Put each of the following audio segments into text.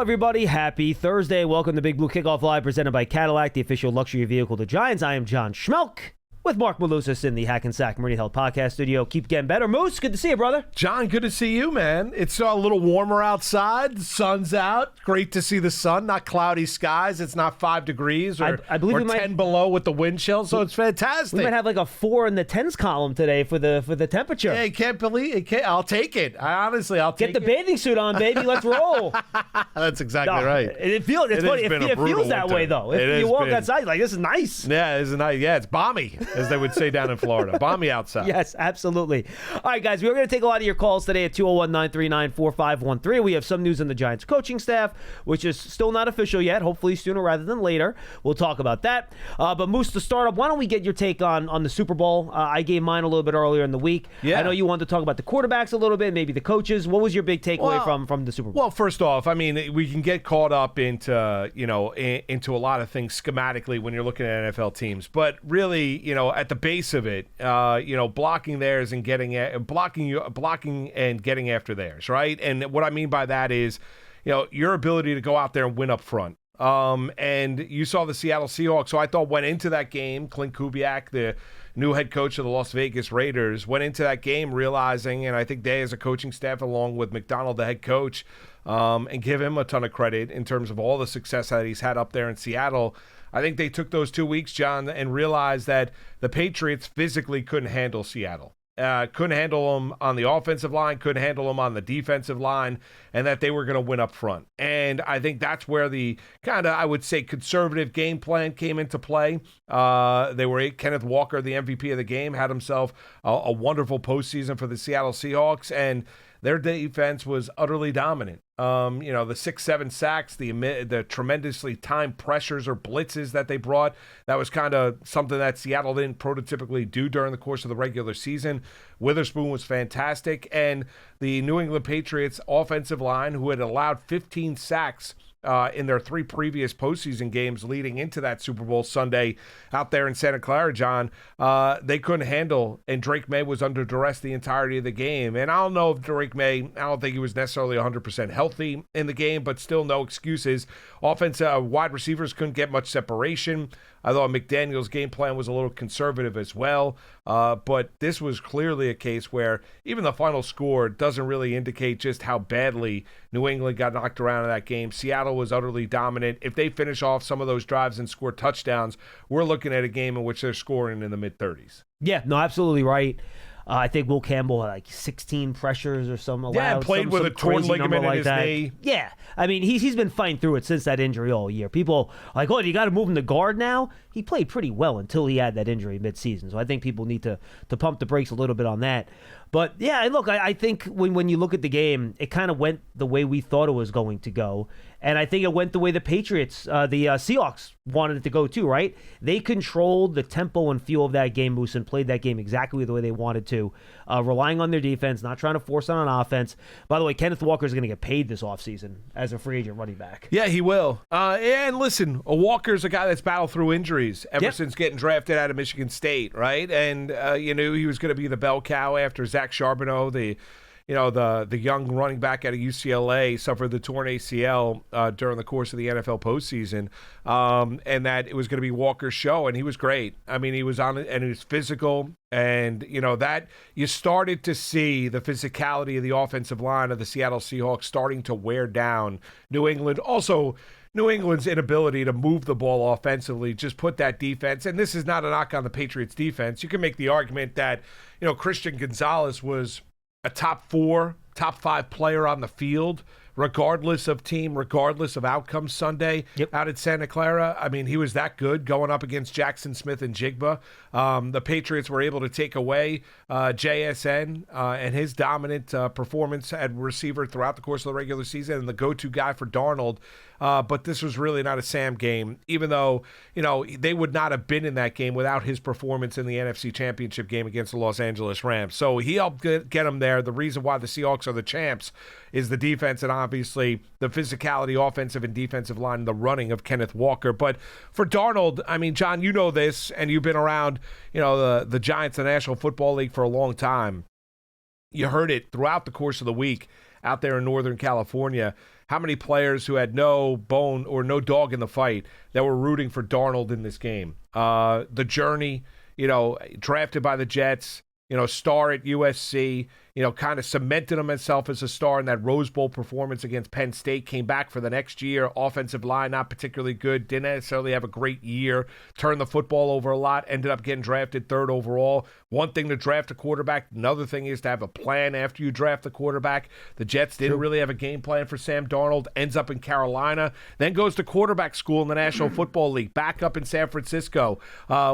everybody. Happy Thursday. Welcome to Big Blue Kickoff Live, presented by Cadillac, the official luxury vehicle of the Giants. I am John Schmeelk with Marc Malusis in the Hackensack Meridian Health Podcast Studio. Keep getting better. Moose, good to see you, brother. John, good to see you, man. It's a little warmer outside. The sun's out. Great to see the sun. Not cloudy skies. It's not 5 degrees or, I believe or 10 below with the wind chill, so it's fantastic. We might have like a 4 in the tens column today for the temperature. Yeah, I can't believe it. I'll take it. I'll take Get the bathing suit on, baby. Let's roll. That's exactly right. It's funny. It feels that way, though. If you walk outside, like, this is nice. Yeah, it's nice. Yeah, it's balmy, as they would say down in Florida. Balmy outside. Yes, absolutely. All right, guys, we're going to take a lot of your calls today at 201-939-4513. We have some news on the Giants coaching staff, which is still not official yet. Hopefully sooner rather than later. We'll talk about that. But Moose, to start up, why don't we get your take on the Super Bowl? I gave mine a little bit earlier in the week. Yeah. I know you wanted to talk about the quarterbacks a little bit, maybe the coaches. What was your big takeaway from the Super Bowl? Well, first off, I mean, we can get caught up into a lot of things schematically when you're looking at NFL teams, but really, at the base of it, blocking theirs and blocking and getting after theirs, right? And what I mean by that is, your ability to go out there and win up front. And you saw the Seattle Seahawks, who I thought went into that game. Clint Kubiak, the new head coach of the Las Vegas Raiders, went into that game realizing, and I think they as a coaching staff, along with McDonald, the head coach, and give him a ton of credit in terms of all the success that he's had up there in Seattle. I think they took those 2 weeks, John, and realized that the Patriots physically couldn't handle Seattle. Couldn't handle them on the offensive line, couldn't handle them on the defensive line, and that they were going to win up front. And I think that's where the kind of, I would say, conservative game plan came into play. Kenneth Walker, the MVP of the game, had himself a wonderful postseason for the Seattle Seahawks, and their defense was utterly dominant. The 6-7 sacks, the tremendously timed pressures or blitzes that they brought, that was kind of something that Seattle didn't prototypically do during the course of the regular season. Witherspoon was fantastic, and the New England Patriots offensive line, who had allowed 15 sacks in their 3 previous postseason games leading into that Super Bowl Sunday out there in Santa Clara, John, they couldn't handle, and Drake May was under duress the entirety of the game. And I don't know if Drake May, I don't think he was necessarily 100% healthy in the game, but still no excuses. Wide receivers couldn't get much separation. I thought McDaniel's game plan was a little conservative as well, but this was clearly a case where even the final score doesn't really indicate just how badly New England got knocked around in that game. Seattle was utterly dominant. If they finish off some of those drives and score touchdowns, we're looking at a game in which they're scoring in the mid-30s. Yeah, no, absolutely right. I think Will Campbell had like 16 pressures or something allowed. Yeah, played with a torn ligament in his knee. Yeah, I mean, he's been fighting through it since that injury all year. People are like, oh, you got to move him to guard now? He played pretty well until he had that injury midseason. So I think people need to pump the brakes a little bit on that. But, yeah, look, I think when you look at the game, it kind of went the way we thought it was going to go. And I think it went the way the Patriots, the Seahawks, wanted it to go too, right? They controlled the tempo and feel of that game, Moose, and played that game exactly the way they wanted to, relying on their defense, not trying to force on offense. By the way, Kenneth Walker is going to get paid this offseason as a free agent running back. Yeah, he will. And listen, Walker's a guy that's battled through injuries ever since getting drafted out of Michigan State, right? And you knew he was going to be the bell cow after Zach Charbonneau, the young running back out of UCLA, suffered the torn ACL during the course of the NFL postseason, and that it was going to be Walker's show, and he was great. I mean, he was on it, and he was physical, and that you started to see the physicality of the offensive line of the Seattle Seahawks starting to wear down New England. Also, New England's inability to move the ball offensively just put that defense, and this is not a knock on the Patriots defense. You can make the argument that, Christian Gonzalez was a top 4, top 5 player on the field, regardless of team, regardless of outcome Sunday out at Santa Clara. I mean, he was that good going up against Jackson Smith and Jigba. The Patriots were able to take away JSN and his dominant performance at receiver throughout the course of the regular season and the go-to guy for Darnold. But this was really not a Sam game, even though, they would not have been in that game without his performance in the NFC Championship game against the Los Angeles Rams. So he helped get him there. The reason why the Seahawks are the champs is the defense and obviously the physicality, offensive and defensive line, and the running of Kenneth Walker. But for Darnold, I mean, John, you know this, and you've been around, the Giants, the National Football League for a long time. You heard it throughout the course of the week out there in Northern California. how many players who had no bone or no dog in the fight that were rooting for Darnold in this game. The journey, drafted by the Jets, star at USC, kind of cemented himself as a star in that Rose Bowl performance against Penn State, came back for the next year. Offensive line, not particularly good, didn't necessarily have a great year, turned the football over a lot, ended up getting drafted 3rd overall. One thing to draft a quarterback, another thing is to have a plan after you draft the quarterback. The Jets didn't really have a game plan for Sam Darnold, ends up in Carolina, then goes to quarterback school in the National Football League, back up in San Francisco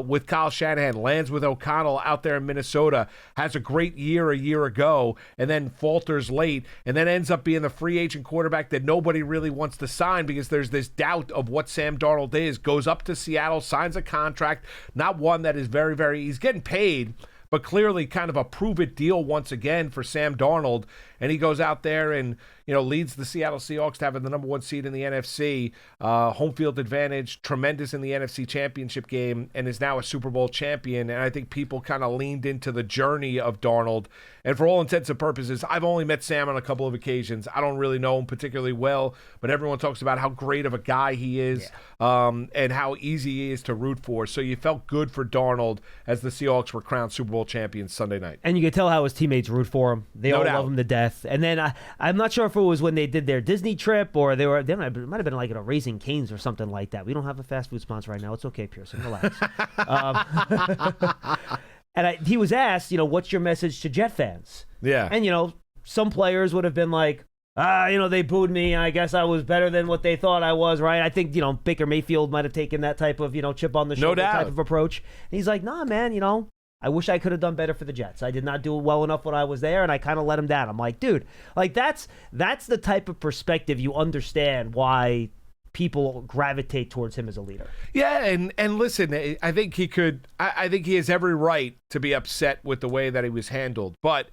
with Kyle Shanahan, lands with O'Connell out there in Minnesota, has a great year a year ago, and then falters late, and then ends up being the free agent quarterback that nobody really wants to sign because there's this doubt of what Sam Darnold is. Goes up to Seattle, signs a contract, not one that is very, very, he's getting paid, but clearly kind of a prove-it deal once again for Sam Darnold, and he goes out there and leads the Seattle Seahawks to having the number 1 seed in the NFC, home field advantage, tremendous in the NFC Championship game, and is now a Super Bowl champion. And I think people kind of leaned into the journey of Darnold. And for all intents and purposes, I've only met Sam on a couple of occasions. I don't really know him particularly well, but everyone talks about how great of a guy he is, and how easy he is to root for. So you felt good for Darnold as the Seahawks were crowned Super Bowl champions Sunday night. And you could tell how his teammates root for him. They all love him to death. And then I'm not sure if it was when they did their Disney trip or it might have been like at a Raising Cane's or something like that. We don't have a fast food sponsor right now. It's okay, Pearson. Relax. And he was asked, what's your message to Jet fans? Yeah. And, some players would have been like, they booed me. I guess I was better than what they thought I was, right? I think, Baker Mayfield might have taken that type of, chip on the shoulder type of approach. And he's like, nah, man, I wish I could have done better for the Jets. I did not do well enough when I was there, and I kind of let him down. I'm like, dude, like that's the type of perspective you understand why people gravitate towards him as a leader. Yeah, and listen, I think I think he has every right to be upset with the way that he was handled, but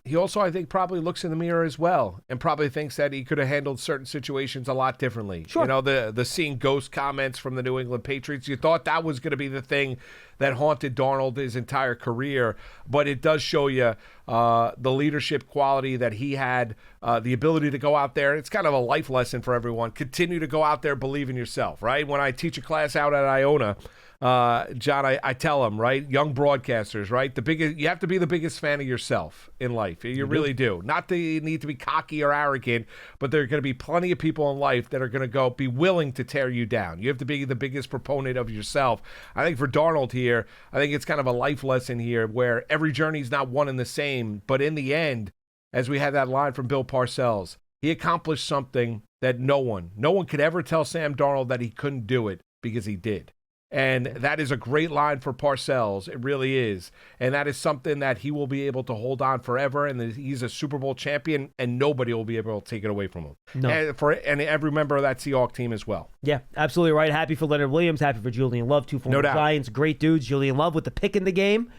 he also, I think, probably looks in the mirror as well and probably thinks that he could have handled certain situations a lot differently. Sure. The seeing ghost comments from the New England Patriots, you thought that was going to be the thing that haunted Darnold his entire career, but it does show you the leadership quality that he had, the ability to go out there. It's kind of a life lesson for everyone. Continue to go out there, believe in yourself, right? When I teach a class out at Iona, John, I tell them, right, young broadcasters, right, you have to be the biggest fan of yourself in life. You really do. Not that you need to be cocky or arrogant, but there are going to be plenty of people in life that are going to be willing to tear you down. You have to be the biggest proponent of yourself. I think for Darnold here, I think it's kind of a life lesson here where every journey is not one and the same, but in the end, as we had that line from Bill Parcells, he accomplished something that no one could ever tell Sam Darnold that he couldn't do it because he did. And that is a great line for Parcells. It really is. And that is something that he will be able to hold on forever. And he's a Super Bowl champion, and nobody will be able to take it away from him. No. And every member of that Seahawks team as well. Yeah, absolutely right. Happy for Leonard Williams. Happy for Julian Love, two former Giants. Great dudes. Julian Love with the pick in the game.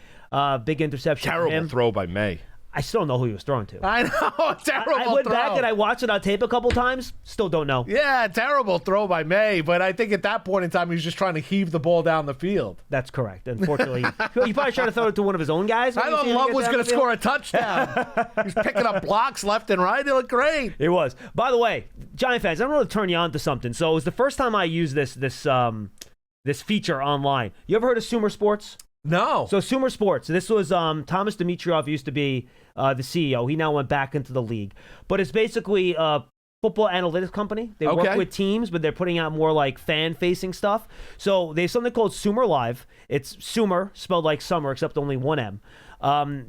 Big interception. Terrible throw by May. I still don't know who he was throwing to. I know, terrible throw. I went back and I watched it on tape a couple times. Still don't know. Yeah, terrible throw by May. But I think at that point in time, he was just trying to heave the ball down the field. That's correct. Unfortunately, he probably tried to throw it to one of his own guys. I thought Love was going to score a touchdown. He was picking up blocks left and right. It looked great. It was. By the way, Giant fans, I want to turn you on to something. So it was the first time I used this feature online. You ever heard of Sumer Sports? No. So Sumer Sports. This was Thomas Dimitrov used to be the CEO. He now went back into the league. But it's basically a football analytics company. They work with teams, but they're putting out more like fan-facing stuff. So they have something called Sumer Live. It's Sumer, spelled like summer, except only one M.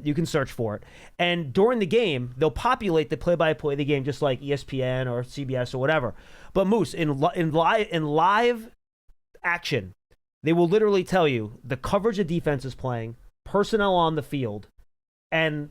You can search for it. And during the game, they'll populate the play-by-play of the game just like ESPN or CBS or whatever. But Moose, in live action, they will literally tell you the coverage the defense is playing, personnel on the field, and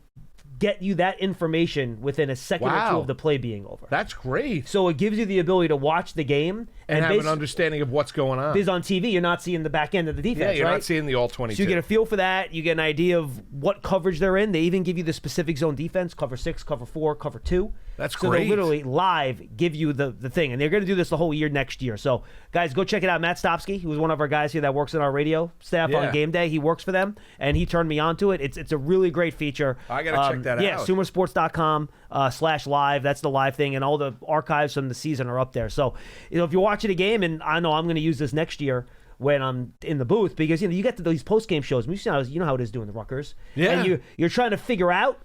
get you that information within a second or two of the play being over. That's great. So it gives you the ability to watch the game and have an understanding of what's going on. Because on TV, you're not seeing the back end of the defense, right? Yeah, you're right? not seeing the all 22. So you get a feel for that. You get an idea of what coverage they're in. They even give you the specific zone defense, cover 6, cover 4, cover 2. That's so great. they'll literally live give you the thing. And they're going to do this the whole year next year. So, guys, go check it out. Matt Stopsky, who was one of our guys here that works in our radio staff on game day. He works for them, and he turned me on to it. It's a really great feature. I got to check that out. Yeah, sumersports.com/live. That's the live thing, and all the archives from the season are up there. So, if you're watching a game, and I know I'm going to use this next year when I'm in the booth, because you get to these post-game shows. You know how it is doing the Rutgers. Yeah. And you're trying to figure out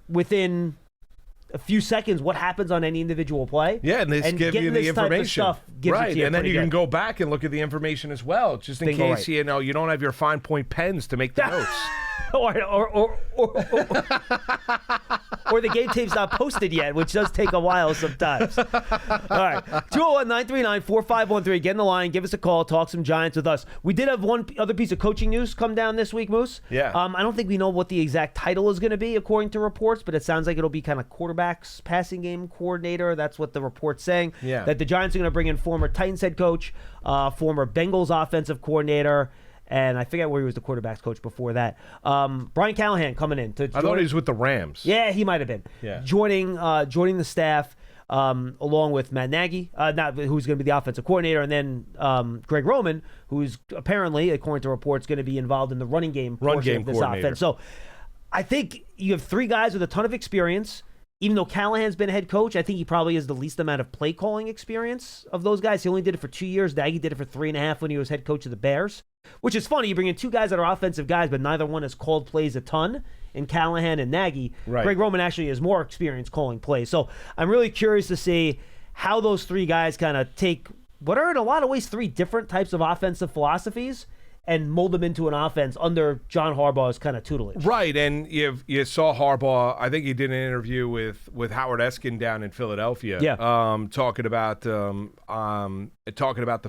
within a few seconds what happens on any individual play. Yeah, and they give you the information. Type of stuff gives it to you and then you pretty can good. go back and look at the information as well, just in case you don't have your fine point pens to make the notes. or the game tape's not posted yet, which does take a while sometimes. All right, 201-939-4513. Get in the line, give us a call, talk some Giants with us. We did have one other piece of coaching news come down this week, Moose. Yeah. I don't think we know what the exact title is going to be according to reports, but it sounds like it'll be kind of quarterbacks passing game coordinator. That's what the report's saying. Yeah. That the Giants are going to bring in former Titans head coach, former Bengals offensive coordinator, and I forget where he was the quarterback's coach before that. Brian Callahan coming in to join. I thought he was with the Rams. Yeah, he might have been. Yeah. Joining the staff along with Matt Nagy, who's going to be the offensive coordinator, and then Greg Roman, who's apparently, according to reports, going to be involved in the running game portion of this offense. So I think you have three guys with a ton of experience. Even though Callahan's been a head coach, I think he probably has the least amount of play calling experience of those guys. He only did it for 2 years. Nagy did it for 3.5 when he was head coach of the Bears, which is funny. You bring in two guys that are offensive guys, but neither one has called plays a ton in Callahan and Nagy. Right. Greg Roman actually has more experience calling plays. So I'm really curious to see how those three guys kind of take what are in a lot of ways three different types of offensive philosophies and mold them into an offense under John Harbaugh's kind of tutelage. Right, and you saw Harbaugh. I think he did an interview with Howard Eskin down in Philadelphia. Yeah. Talking about the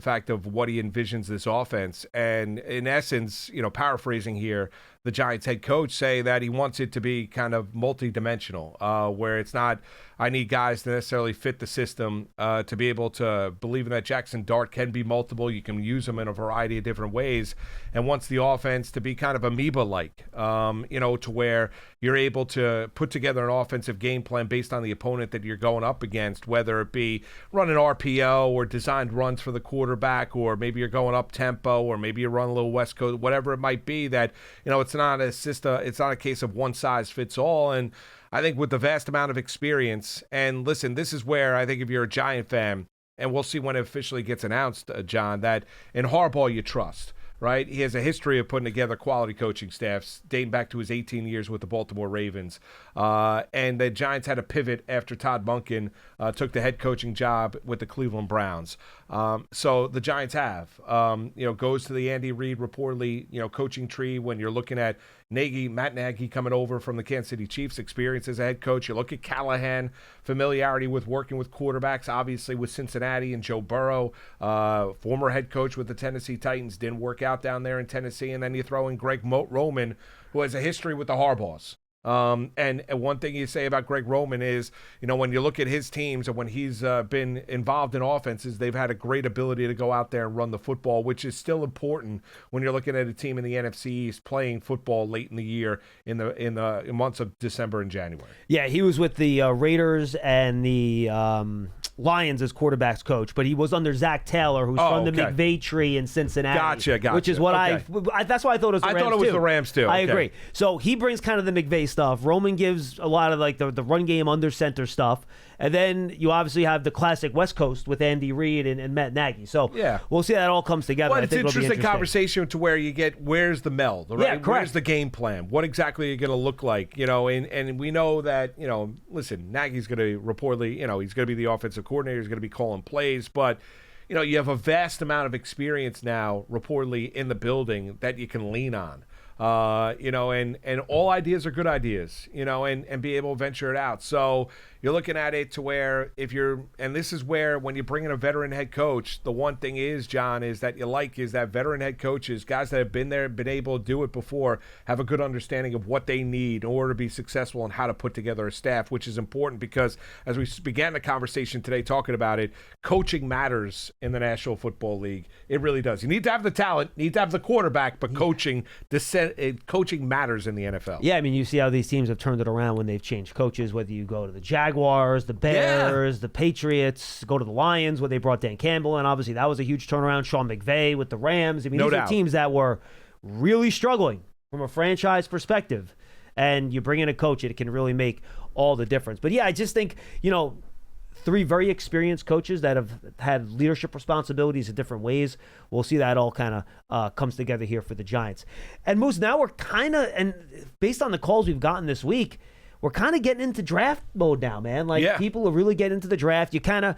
fact of what he envisions this offense, and in essence, paraphrasing here, the Giants head coach say that he wants it to be kind of multidimensional, where it's not, I need guys to necessarily fit the system, to be able to believe in that Jackson Dart can be multiple. You can use them in a variety of different ways, and wants the offense to be kind of amoeba-like, to where you're able to put together an offensive game plan based on the opponent that you're going up against, whether it be run an RPO or designed runs for the quarterback, or maybe you're going up tempo, or maybe you run a little West Coast, whatever it might be. That it's not a case of one size fits all. And I think with the vast amount of experience, and listen, this is where I think if you're a Giant fan, and we'll see when it officially gets announced, John, that in Harbaugh you trust. Right? He has a history of putting together quality coaching staffs dating back to his 18 years with the Baltimore Ravens. And the Giants had a pivot after Todd Monken took the head coaching job with the Cleveland Browns. So the Giants have, goes to the Andy Reid reportedly, coaching tree when you're looking at Matt Nagy coming over from the Kansas City Chiefs, experience as a head coach. You look at Callahan, familiarity with working with quarterbacks, obviously with Cincinnati and Joe Burrow, former head coach with the Tennessee Titans, didn't work out down there in Tennessee. And then you throw in Greg Roman, who has a history with the Harbaughs. And one thing you say about Greg Roman is, when you look at his teams and when he's been involved in offenses, they've had a great ability to go out there and run the football, which is still important when you're looking at a team in the NFC East playing football late in the year in the months of December and January. Yeah, he was with the Raiders and the Lions as quarterbackks coach, but he was under Zach Taylor, who's from the McVay tree in Cincinnati. Gotcha. Which is what that's why I thought it was the Rams too. I thought it was the Rams too. I agree. So he brings kind of the McVay stuff. Roman gives a lot of like the run game under center stuff. And then you obviously have the classic West Coast with Andy Reid and Matt Nagy. So we'll see how that all comes together. Well, it's an interesting conversation to where you get, where's the meld, right? Yeah, correct. Where's the game plan? What exactly are you going to look like? And we know that, listen, Nagy's going to reportedly, he's going to be the offensive coordinator, he's going to be calling plays, but you have a vast amount of experience now reportedly in the building that you can lean on. And all ideas are good ideas, and be able to venture it out. So you're looking at it to where and this is where when you bring in a veteran head coach, the one thing is, John, is that veteran head coaches, guys that have been there, been able to do it before, have a good understanding of what they need in order to be successful and how to put together a staff, which is important because as we began the conversation today talking about it, coaching matters in the National Football League. It really does. You need to have the talent, need to have the quarterback, but coaching descends coaching matters in the NFL. Yeah, I mean, you see how these teams have turned it around when they've changed coaches, whether you go to the Jaguars, the Bears, the Patriots, go to the Lions, where they brought Dan Campbell, and obviously that was a huge turnaround. Sean McVay with the Rams. I mean, these are teams that were really struggling from a franchise perspective, and you bring in a coach, it can really make all the difference. But yeah, I just think, three very experienced coaches that have had leadership responsibilities in different ways. We'll see that all kind of comes together here for the Giants. And Moose, now we're kind of, and based on the calls we've gotten this week, we're kind of getting into draft mode now, man. People are really getting into the draft. You kind of,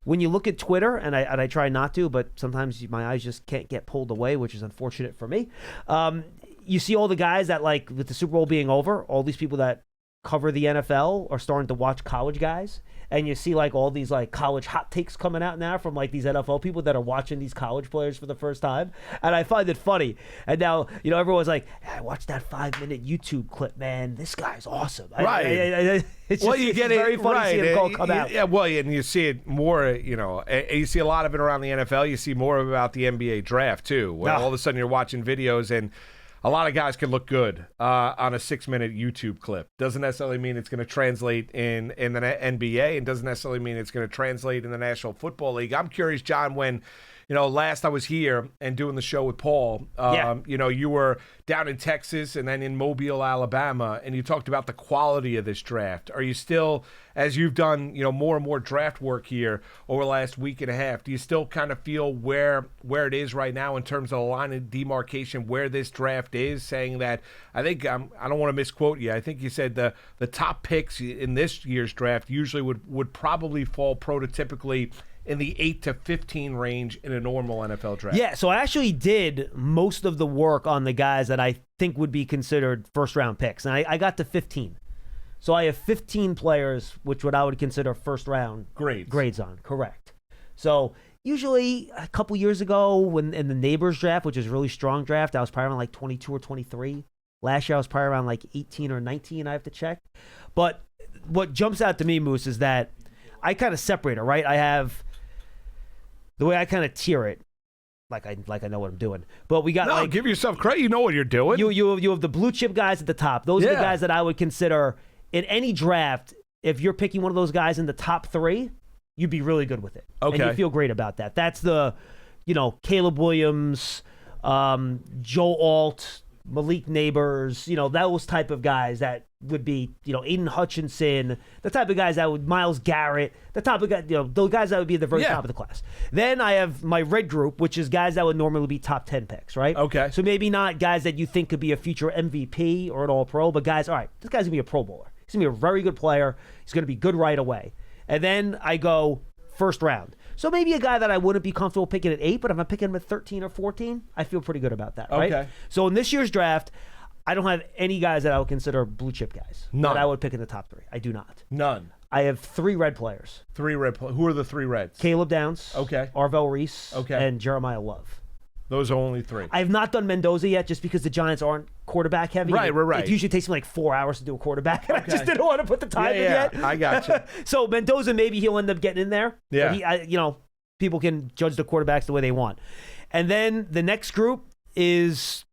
when you look at Twitter, and I try not to, but sometimes my eyes just can't get pulled away, which is unfortunate for me. You see all the guys that, with the Super Bowl being over, all these people that cover the NFL are starting to watch college guys. And you see all these college hot takes coming out now from these NFL people that are watching these college players for the first time. And I find it funny. And now, everyone's like, I watched that 5-minute YouTube clip, man. This guy's awesome. Right. It's very funny to see him come out. Yeah, well, and you see it more, and you see a lot of it around the NFL. You see more about the NBA draft, too, where all of a sudden you're watching videos and a lot of guys can look good on a 6-minute YouTube clip. Doesn't necessarily mean it's going to translate in the NBA, and doesn't necessarily mean it's going to translate in the National Football League. I'm curious, John, when last I was here and doing the show with Paul, you were down in Texas and then in Mobile, Alabama, and you talked about the quality of this draft. Are you still, as you've done, more and more draft work here over the last week and a half, do you still kind of feel where it is right now in terms of the line of demarcation, where this draft is, saying that, I think, I don't want to misquote you, I think you said the top picks in this year's draft usually would probably fall prototypically in the 8 to 15 range in a normal NFL draft. Yeah, so I actually did most of the work on the guys that I think would be considered first-round picks, and I got to 15. So I have 15 players, which what I would consider first-round grades on. Correct. So usually a couple years ago, when in the Neighbors draft, which is a really strong draft, I was probably around 22 or 23. Last year I was probably around 18 or 19, I have to check. But what jumps out to me, Moose, is that I kind of separate it, right? I have the way I kind of tier it, like I know what I'm doing. But we got give yourself credit. You know what you're doing. You have the blue chip guys at the top. Those are the guys that I would consider in any draft. If you're picking one of those guys in the top 3, you'd be really good with it. Okay, and you feel great about that. That's the, Caleb Williams, Joe Alt, Malik Neighbors, those type of guys that would be, Aiden Hutchinson, the type of guys that would, Myles Garrett, the type of guys, those guys that would be at the very top of the class. Then I have my red group, which is guys that would normally be top 10 picks, right? Okay. So maybe not guys that you think could be a future MVP or an all-pro, but guys, all right, this guy's going to be a Pro Bowler. He's going to be a very good player. He's going to be good right away. And then I go first round. So maybe a guy that I wouldn't be comfortable picking at 8, but if I'm picking him at 13 or 14, I feel pretty good about that, right? Okay. So in this year's draft, I don't have any guys that I would consider blue chip guys. None. That I would pick in the top 3. I do not. None. I have 3 red players. 3 red players. Who are the 3 reds? Caleb Downs. Okay. Arvell Reese. Okay. And Jeremiah Love. Those are only 3. I have not done Mendoza yet just because the Giants aren't quarterback heavy. Right. It usually takes me 4 hours to do a quarterback, and I just didn't want to put the time in yet. I got you. So Mendoza, maybe he'll end up getting in there. Yeah. But people can judge the quarterbacks the way they want. And then the next group is,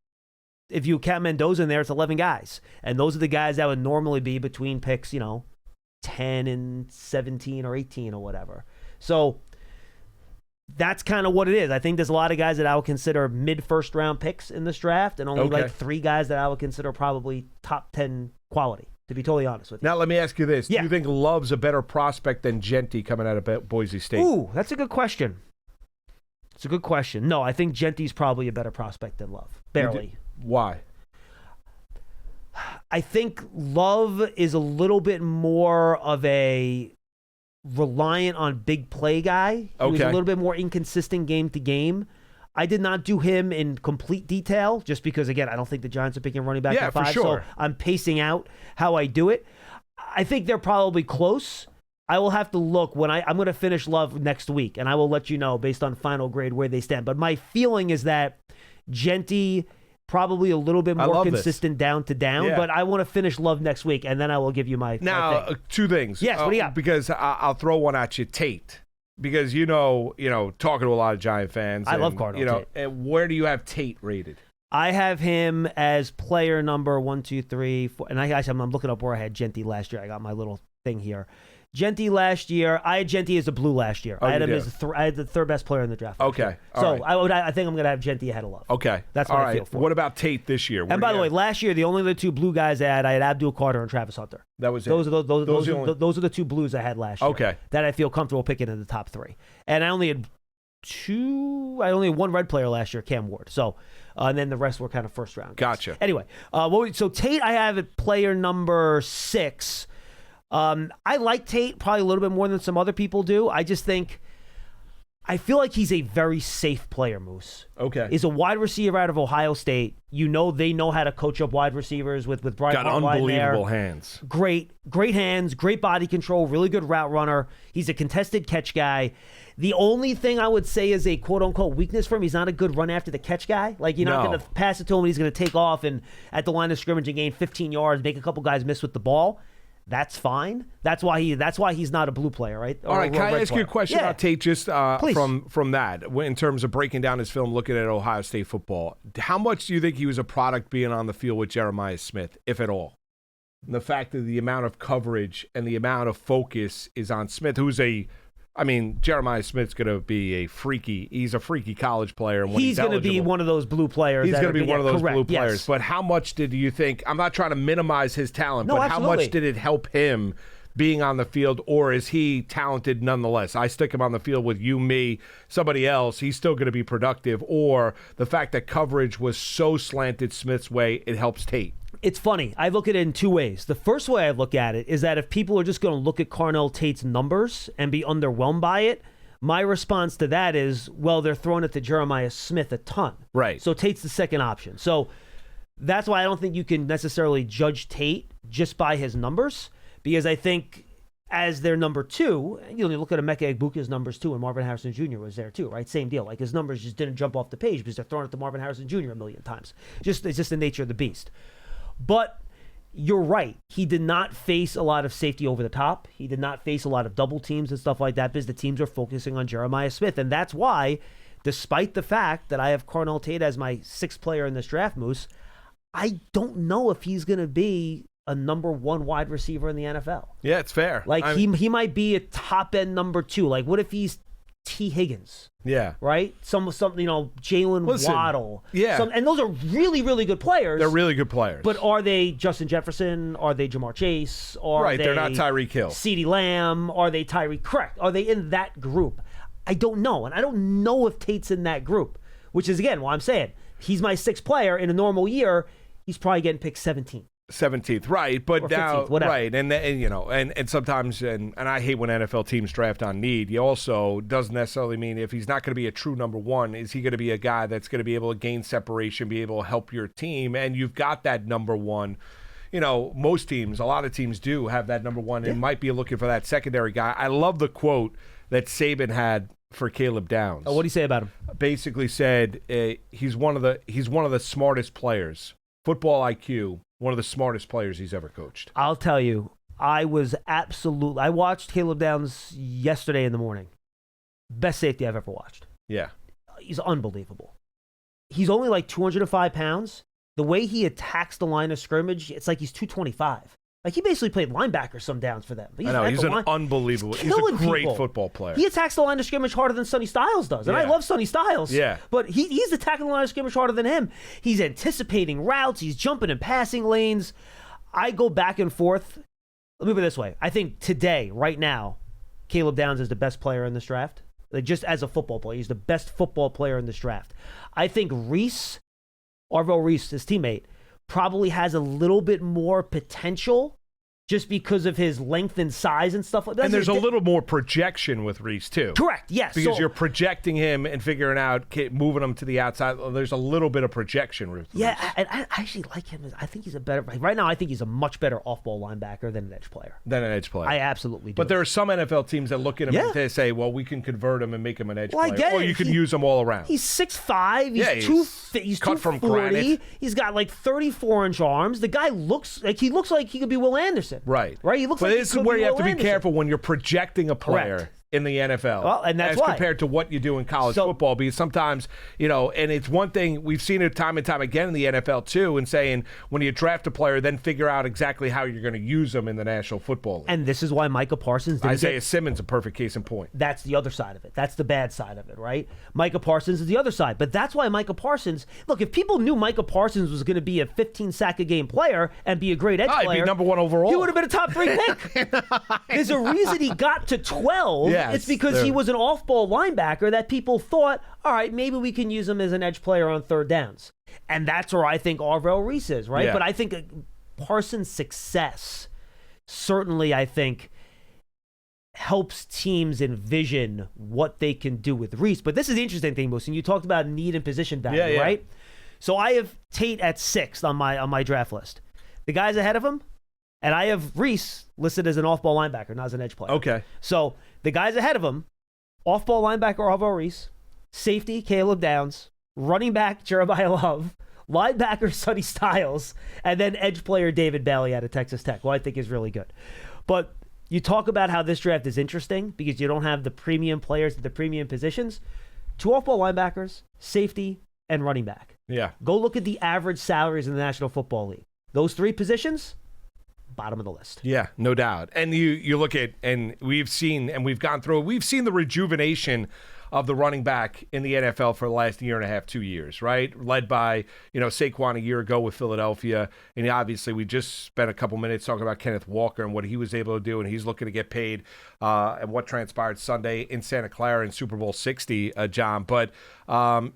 if you count Mendoza in there, it's 11 guys. And those are the guys that would normally be between picks, 10 and 17 or 18 or whatever. So that's kind of what it is. I think there's a lot of guys that I would consider mid-first round picks in this draft, and only 3 guys that I would consider probably top 10 quality, to be totally honest with you. Now, let me ask you this. Do you think Love's a better prospect than Genty coming out of Boise State? Ooh, that's a good question. It's a good question. No, I think Genty's probably a better prospect than Love. Barely. Why? I think Love is a little bit more of a reliant on big play guy. He's a little bit more inconsistent game to game. I did not do him in complete detail just because, again, I don't think the Giants are picking running back at 5. For sure. So I'm pacing out how I do it. I think they're probably close. I will have to look when I'm going to finish Love next week, and I will let you know based on final grade where they stand. But my feeling is that Genty probably a little bit more consistent down to down, but I want to finish Love next week, and then I will give you my Now, 2 things. Yes, what do you got? Because I'll throw one at you, Tate. Because talking to a lot of Giant fans. I love Cardinal Tate. And where do you have Tate rated? I have him as player number 1, 2, 3, 4. And I'm looking up where I had Genty last year. I got my little thing here. Genty last year, I had Genty as a blue last year. Oh, I had him as I had the third best player in the draft. Okay. So I think I'm going to have Genty ahead of Love. Okay. That's what I feel for. What about Tate this year? And by the way, last year, the only other two blue guys I had Abdul Carter and Travis Hunter. That was it. Those are the two blues I had last year. Okay. That I feel comfortable picking in the top 3. And I only had one red player last year, Cam Ward. So, and then the rest were kind of first round guys. Gotcha. Anyway, so Tate I have at player number 6. I like Tate probably a little bit more than some other people do. I feel like he's a very safe player, Moose. Okay. He's a wide receiver out of Ohio State. They know how to coach up wide receivers with Brian Got Hartline unbelievable there. hands. Great hands, great body control, really good route runner. He's a contested catch guy. The only thing I would say is a quote-unquote weakness for him, he's not a good run after the catch guy. Like, you're not going to pass it to him and he's going to take off and at the line of scrimmage and gain 15 yards, make a couple guys miss with the ball. That's fine. That's why he's not a blue player, right? All right, can I ask you a question about Tate just from that, in terms of breaking down his film, looking at Ohio State football? How much do you think he was a product being on the field with Jeremiah Smith, if at all? And the fact that the amount of coverage and the amount of focus is on Smith, Jeremiah Smith's going to be he's a freaky college player. And he's going to be one of those blue players. He's going to be one of those correct, blue players. Yes. But how much did you think, I'm not trying to minimize his talent, no, but absolutely. How much did it help him being on the field, or is he talented nonetheless? I stick him on the field with you, me, somebody else, he's still going to be productive, or the fact that coverage was so slanted Smith's way, it helps Tate? It's funny. I look at it in two ways. The first way I look at it is that if people are just going to look at Carnell Tate's numbers and be underwhelmed by it, my response to that is, well, they're throwing it to Jeremiah Smith a ton. Right. So Tate's the second option. So that's why I don't think you can necessarily judge Tate just by his numbers, because I think as their number 2, you look at Emeka Egbuka's numbers too, and Marvin Harrison Jr. was there too, right? Same deal. Like, his numbers just didn't jump off the page because they're throwing it to Marvin Harrison Jr. a million times. It's just the nature of the beast. But you're right. He did not face a lot of safety over the top. He did not face a lot of double teams and stuff like that because the teams are focusing on Jeremiah Smith. And that's why, despite the fact that I have Carnell Tate as my 6th player in this draft, Moose, I don't know if he's going to be a number 1 wide receiver in the NFL. Yeah, it's fair. Like, he might be a top-end number 2. Like, what if he's T. Higgins? Yeah. Right? Jalen Waddle. Yeah. And those are really, really good players. They're really good players. But are they Justin Jefferson? Are they Jamar Chase? They're not Tyreek Hill. CeeDee Lamb? Are they Tyreek? Correct. Are they in that group? I don't know. And I don't know if Tate's in that group, which is, again, why I'm saying he's my 6th player. In a normal year, he's probably getting picked 17th, right? But or now, 15th, whatever. right, and sometimes, and I hate when NFL teams draft on need. He also doesn't necessarily mean if he's not going to be a true number 1, is he going to be a guy that's going to be able to gain separation, be able to help your team, and you've got that number 1. Most teams, a lot of teams do have that number 1, and might be looking for that secondary guy. I love the quote that Saban had for Caleb Downs. Oh, what do you say about him? Basically said he's one of the smartest players. Football IQ, one of the smartest players he's ever coached. I'll tell you, I watched Caleb Downs yesterday in the morning. Best safety I've ever watched. Yeah. He's unbelievable. He's only like 205 pounds. The way he attacks the line of scrimmage, it's like he's 225. Like, he basically played linebacker some downs for them. I know, he's unbelievable. He's a great football player. He attacks the line of scrimmage harder than Sonny Styles does. And I love Sonny Styles. Yeah. But he's attacking the line of scrimmage harder than him. He's anticipating routes. He's jumping in passing lanes. I go back and forth. Let me put it this way. I think today, right now, Caleb Downs is the best player in this draft. Like, just as a football player, he's the best football player in this draft. I think Arvell Reese, his teammate, probably has a little bit more potential just because of his length and size and stuff like that. And there's a little more projection with Reese, too. Correct, yes. Because you're projecting him and figuring out, moving him to the outside. There's a little bit of projection with Reese. Yeah, and I actually like him. I think he's right now, I think he's a much better off-ball linebacker than an edge player. I absolutely do. But there are some NFL teams that look at him and they say, well, we can convert him and make him an edge player. I get it. Or you can use him all around. He's 6'5". He's cut 240. from granite. He's got like 34-inch arms. The guy looks like he could be Will Anderson. Right. He looks but like this is where you have to be careful when you're projecting a player. Correct. in the NFL. Well, and that's as why. compared to what you do in college football, because sometimes, and it's one thing, we've seen it time and time again in the NFL too, and saying when you draft a player, then figure out exactly how you're going to use them in the National Football League. And this is why Micah Parsons didn't Isaiah Simmons, a perfect case in point. That's the other side of it. That's the bad side of it, right? Micah Parsons is the other side. But that's why Micah Parsons, look, if people knew Micah Parsons was going to be a 15-sack-a-game player and be a great edge player, he'd be number 1 overall. He would have been a top 3 pick. There's a reason he got to 12. Yes, it's because he was an off-ball linebacker that people thought, all right, maybe we can use him as an edge player on third downs. And that's where I think Arvell Reese is, right? Yeah. But I think Parsons' success certainly, I think, helps teams envision what they can do with Reese. But this is the interesting thing, Moose, and you talked about need and position value, right? So I have Tate at 6th on my draft list. The guys ahead of him, and I have Reese listed as an off-ball linebacker, not as an edge player. Okay. So the guys ahead of him, off-ball linebacker Arvell Reese, safety Caleb Downs, running back Jeremiah Love, linebacker Sonny Styles, and then edge player David Bailey out of Texas Tech, who I think is really good. But you talk about how this draft is interesting because you don't have the premium players at the premium positions. 2 off-ball linebackers, safety, and running back. Yeah. Go look at the average salaries in the National Football League. Those 3 positions, bottom of the list. Yeah, no doubt. And you look at, and we've seen, and we've gone through, we've seen the rejuvenation of the running back in the NFL for the last year and a half, 2 years, right? Led by, Saquon a year ago with Philadelphia. And obviously we just spent a couple minutes talking about Kenneth Walker and what he was able to do, and he's looking to get paid, and what transpired Sunday in Santa Clara in Super Bowl 60, John. But, a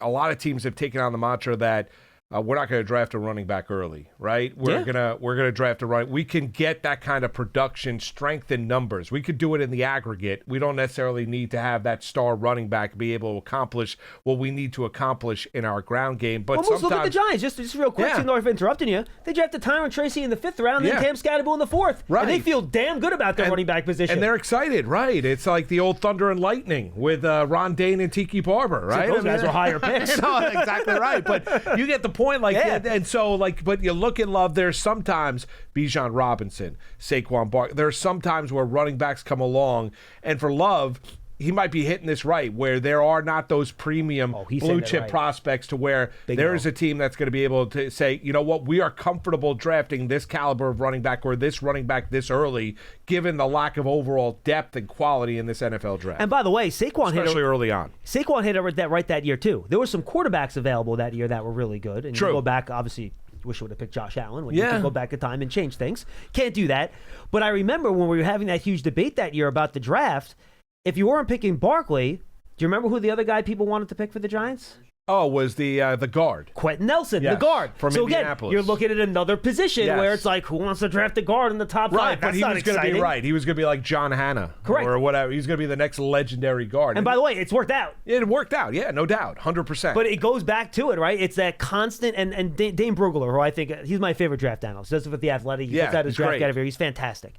lot of teams have taken on the mantra that we're not going to draft a running back early, right? We're gonna draft a running. We can get that kind of production, strength in numbers. We could do it in the aggregate. We don't necessarily need to have that star running back be able to accomplish what we need to accomplish in our ground game. But almost look at the Giants. Just real quick, so I'm interrupting you. They drafted Tyron Tracy in the 5th round, and then Cam Scatterbull in the 4th. Right. And they feel damn good about their running back position. And they're excited, right? It's like the old Thunder and Lightning with Ron Dane and Tiki Barber, right? So those guys were higher picks. No, exactly right. But you get the point. And so, but you look at Love, there's sometimes Bijan Robinson, Saquon Barkley. There's sometimes where running backs come along, and for Love, he might be hitting this right, where there are not those premium blue chip prospects to where there is a team that's going to be able to say, you know what, we are comfortable drafting this caliber of running back or this running back this early, given the lack of overall depth and quality in this NFL draft. And by the way, Saquon especially early on. Saquon hit it right that year too. There were some quarterbacks available that year that were really good. And True. You go back, obviously, wish I would have picked Josh Allen when you could go back in time and change things. Can't do that. But I remember when we were having that huge debate that year about the draft, if you weren't picking Barkley, do you remember who the other guy people wanted to pick for the Giants? Oh, was the guard. Quentin Nelson, the guard. From Again, Indianapolis. you're looking at another position where it's like, who wants to draft the guard in the top 5? Right, but he was going to be right. He was going to be like John Hanna. Correct. Or whatever. He's going to be the next legendary guard. And by the way, it's worked out. It worked out, yeah, no doubt, 100%. But it goes back to it, right? It's that constant, and Dane Brugler, who I think, he's my favorite draft analyst. Does it with The Athletic. He puts out his draft category. He's fantastic.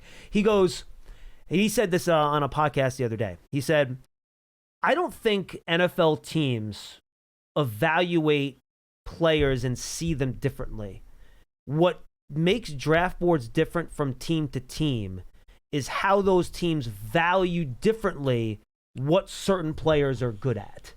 He said this on a podcast the other day. He said, I don't think NFL teams evaluate players and see them differently. What makes draft boards different from team to team is how those teams value differently what certain players are good at.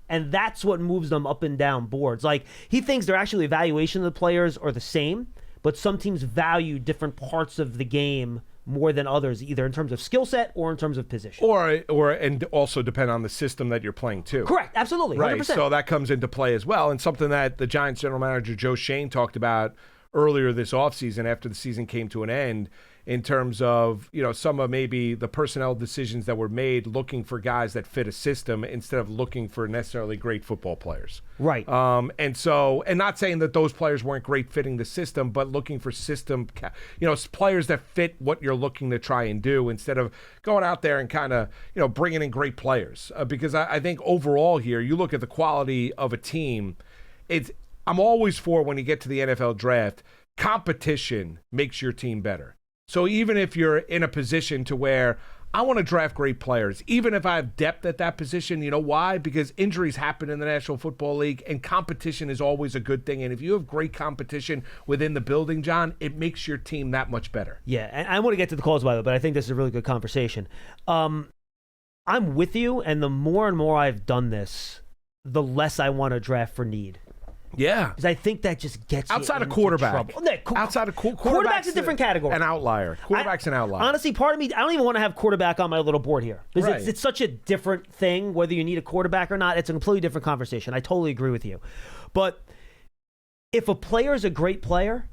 And that's what moves them up and down boards. Like, he thinks their actual evaluation of the players are the same, but some teams value different parts of the game more than others, either in terms of skill set or in terms of position. And also depend on the system that you're playing too. Correct, absolutely, 100%. Right, so that comes into play as well, and something that the Giants general manager Joe Shane talked about earlier this offseason after the season came to an end, in terms of, some of maybe the personnel decisions that were made looking for guys that fit a system instead of looking for necessarily great football players. Right. And not saying that those players weren't great fitting the system, but looking for players that fit what you're looking to try and do instead of going out there and kind of, bringing in great players. Because I think overall here, you look at the quality of a team, I'm always for, when you get to the NFL draft, competition makes your team better. So even if you're in a position to where I want to draft great players, even if I have depth at that position, you know why? Because injuries happen in the National Football League, and competition is always a good thing. And if you have great competition within the building, John, it makes your team that much better. Yeah, and I want to get to the calls, by the way, but I think this is a really good conversation. I'm with you, and the more and more I've done this, the less I want to draft for need. Yeah. Because I think that just gets you outside of into quarterback. trouble. Outside of quarterback's a different category. An outlier. Quarterback's an outlier. Honestly, part of me, I don't even want to have quarterback on my little board here. Because Right. it's such a different thing, whether you need a quarterback or not. It's a completely different conversation. I totally agree with you. But if a player is a great player,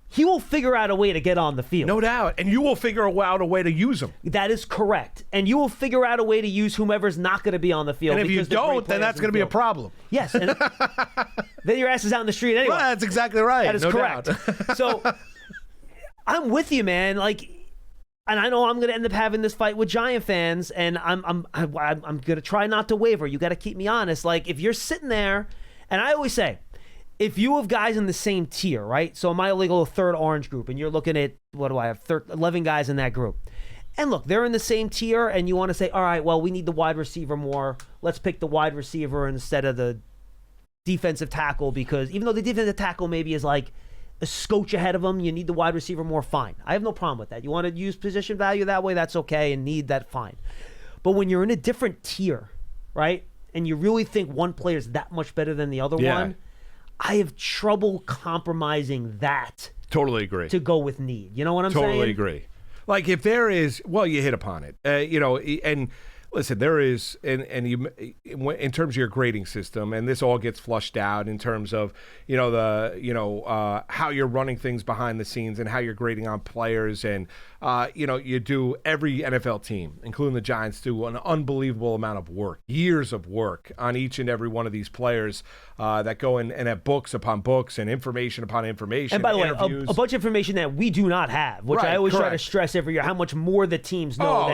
he will figure out a way to get on the field. No doubt. And you will figure out a way to use them. That is correct. And you will figure out a way to use whomever's not going to be on the field. And if you because they're great don't, then players that's in going to the be a field. problem. Yes. And then your ass is out in the street anyway. Well, that's exactly right. That is no correct. doubt. So I'm with you, man. Like, and I know I'm going to end up having this fight with Giant fans, and I'm going to try not to waver. You got to keep me honest. Like, if you're sitting there, and I always say, if you have guys in the same tier, right? So my legal third orange group, and you're looking at, what do I have, 11 guys in that group. And look, they're in the same tier, and you want to say, all right, well, we need the wide receiver more. Let's pick the wide receiver instead of the defensive tackle, because even though the defensive tackle maybe is like a scotch ahead of them, you need the wide receiver more, fine. I have no problem with that. You want to use position value that way, that's okay, and need that, fine. But when you're in a different tier, right, and you really think one player is that much better than the other one, I have trouble compromising that. Totally agree. To go with need. You know what I'm saying? Totally agree. Like if there is, well, you hit upon it. And listen, there is, and you, in terms of your grading system, and this all gets flushed out in terms of, how you're running things behind the scenes and how you're grading on players, and you do every NFL team, including the Giants, do an unbelievable amount of work, years of work on each and every one of these players that go in and have books upon books and information upon information. And by the way, interviews. a bunch of information that we do not have, which I always try to stress every year, how much more the teams know.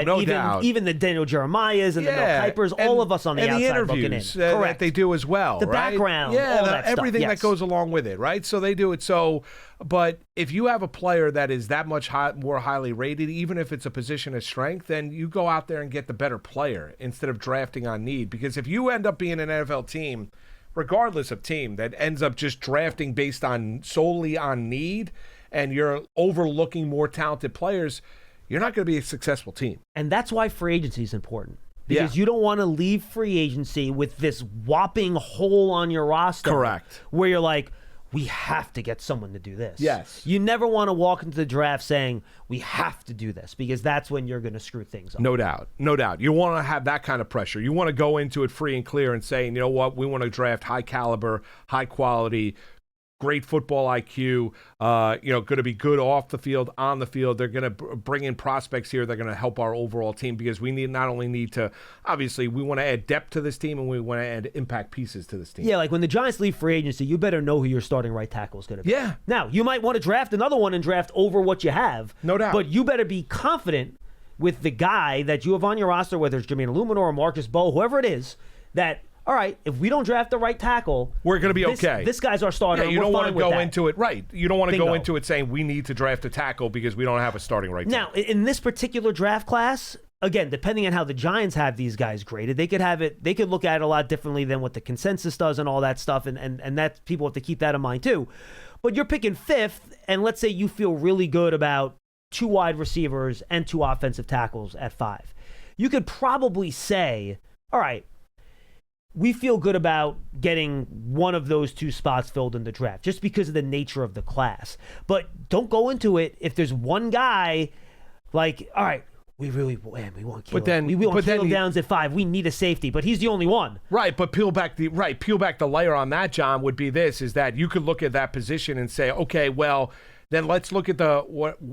Even the Daniel Jeremiahs and the Mel Kipers, all of us on the outside looking in. That they do as well. The background, all that stuff. Everything that goes along with it, right? So they do it. So, but if you have a player that is that much more highly rated, even if it's a position of strength, then you go out there and get the better player instead of drafting on need. Because if you end up being an NFL team, regardless of team, that ends up just drafting based on solely on need, and you're overlooking more talented players, you're not going to be a successful team. And that's why free agency is important. Because you don't want to leave free agency with this whopping hole on your roster. Correct. Where you're like, we have to get someone to do this. Yes. You never want to walk into the draft saying, we have to do this, because that's when you're going to screw things up. No doubt. No doubt. You want to have that kind of pressure. You want to go into it free and clear and saying, you know what, we want to draft high caliber, high quality, great football IQ, going to be good off the field, on the field. They're going to bring in prospects here. They're going to help our overall team, because we not only need to, obviously, we want to add depth to this team, and we want to add impact pieces to this team. Yeah, like when the Giants leave free agency, you better know who your starting right tackle is going to be. Yeah. Now, you might want to draft another one and draft over what you have. No doubt. But you better be confident with the guy that you have on your roster, whether it's Jermaine Illuminor or Marcus Bowe, whoever it is, that, all right, if we don't draft the right tackle, we're going to be okay. This guy's our starter. Yeah, you don't want to go into it, right. You don't want to go into it saying we need to draft a tackle because we don't have a starting right tackle. Now, in this particular draft class, again, depending on how the Giants have these guys graded, they could look at it a lot differently than what the consensus does and all that stuff, and that people have to keep that in mind too. But you're picking fifth, and let's say you feel really good about 2 wide receivers and 2 offensive tackles at 5. You could probably say, all right, we feel good about getting one of those 2 spots filled in the draft just because of the nature of the class. But don't go into it if there's one guy like, all right, we want Caleb. We want Caleb Downs at 5. We need a safety, but he's the only one. Right, but peel back the layer on that, John, would be this, is that you could look at that position and say, okay, well, then let's look at the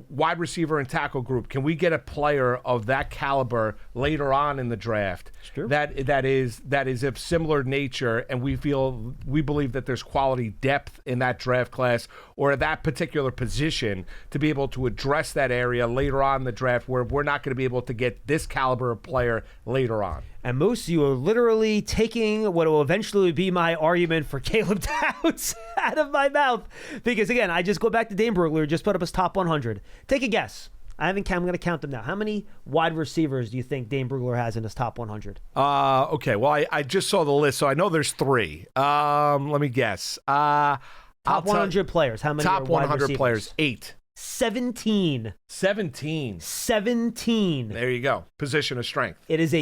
wide receiver and tackle group. Can we get a player of that caliber later on in the draft that is of similar nature, and we believe that there's quality depth in that draft class or that particular position to be able to address that area later on in the draft, where we're not going to be able to get this caliber of player later on. And most of you are literally taking what will eventually be my argument for Caleb Downs out of my mouth. Because, again, I just go back to Dane Brugler, just put up his top 100. Take a guess. I'm going to count them now. How many wide receivers do you think Dane Brugler has in his top 100? Okay, well, I just saw the list, so I know there's 3. Let me guess. Top 100 players. How many top are wide 100 receivers? players, 8. 17. 17. 17. There you go. Position of strength. It is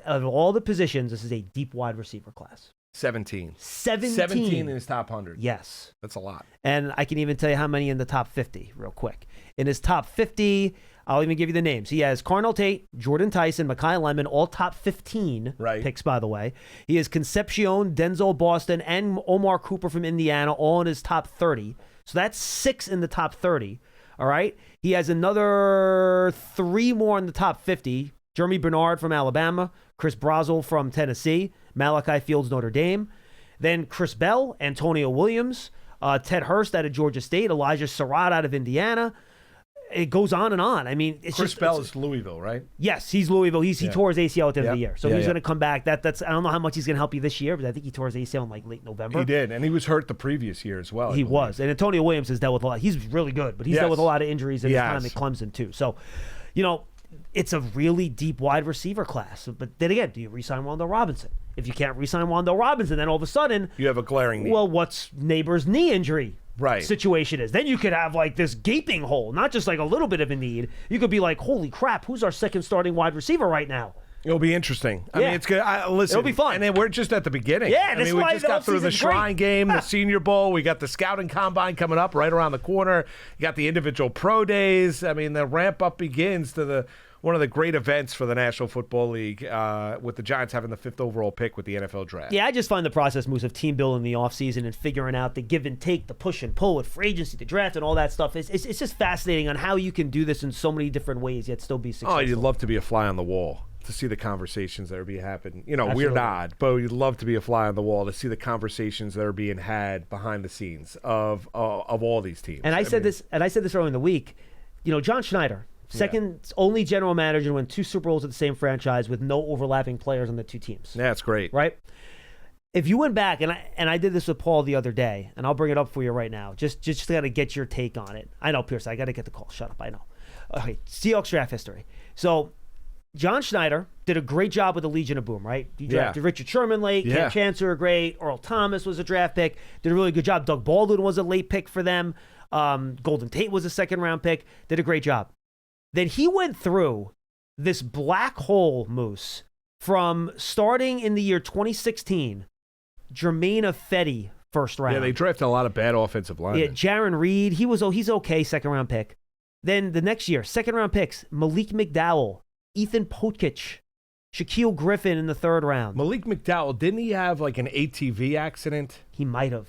of all the positions, this is a deep wide receiver class. 17. 17 in his top 100. Yes. That's a lot. And I can even tell you how many in the top 50 real quick. In his top 50, I'll even give you the names. He has Carnell Tate, Jordan Tyson, Mekhi Lemon, all top 15 picks, by the way. He has Concepcion, Denzel Boston, and Omar Cooper from Indiana, all in his top 30. So that's 6 in the top 30. All right. He has another 3 more in the top 50. Jeremy Bernard from Alabama, Chris Brazel from Tennessee, Malachi Fields, Notre Dame. Then Chris Bell, Antonio Williams, Ted Hurst out of Georgia State, Elijah Surratt out of Indiana. It goes on and on. I mean, Chris Bell is Louisville, right? Yes, he's Louisville. He tore his ACL at the end of the year, so he's going to come back. That's I don't know how much he's going to help you this year, but I think he tore his ACL in like late November. He did, and he was hurt the previous year as well. He was, and Antonio Williams has dealt with a lot. He's really good, but he's dealt with a lot of injuries in his time at Clemson too. So, it's a really deep wide receiver class. But then again, do you re-sign Wandale Robinson? If you can't re-sign Wandale Robinson, then all of a sudden you have a glaring need. Well, what's Neighbor's knee injury situation is? Then you could have like this gaping hole, not just like a little bit of a need. You could be like, holy crap, who's our second starting wide receiver right now? It'll be interesting. I mean, it's good. Listen, it'll be fun. And then we're just at the beginning. Yeah, I mean, we just got through the Shrine Game, the Senior Bowl. We got the Scouting Combine coming up right around the corner. You got the individual pro days. I mean, the ramp up begins to one of the great events for the National Football League, with the Giants having the 5th overall pick with the NFL draft. Yeah, I just find the process, Moose, of team building in the offseason and figuring out the give and take, the push and pull with free agency, the draft, and all that stuff. It's just fascinating on how you can do this in so many different ways yet still be successful. Oh, you'd love to be a fly on the wall to see the conversations that are being happening. Absolutely. We're not, but you'd love to be a fly on the wall to see the conversations that are being had behind the scenes of all these teams. And I said this earlier in the week. John Schneider, second only general manager to win 2 Super Bowls at the same franchise with no overlapping players on the 2 teams. Yeah, that's great. Right? If you went back, and I did this with Paul the other day, and I'll bring it up for you right now, just got to get your take on it. I know, Pierce, I got to get the call. Shut up, I know. Okay, Seahawks draft history. So, John Schneider did a great job with the Legion of Boom, right? He drafted Richard Sherman late, Ken Chancellor, great. Earl Thomas was a draft pick, did a really good job. Doug Baldwin was a late pick for them. Golden Tate was a second-round pick, did a great job. Then he went through this black hole, Moose, from starting in the year 2016, Jermaine Ifedi, first round. Yeah, they drafted a lot of bad offensive linemen. Yeah, Jaron Reed, he's okay, second-round pick. Then the next year, second-round picks, Malik McDowell, Ethan Potkich, Shaquille Griffin in the 3rd round. Malik McDowell, didn't he have like an ATV accident? He might have.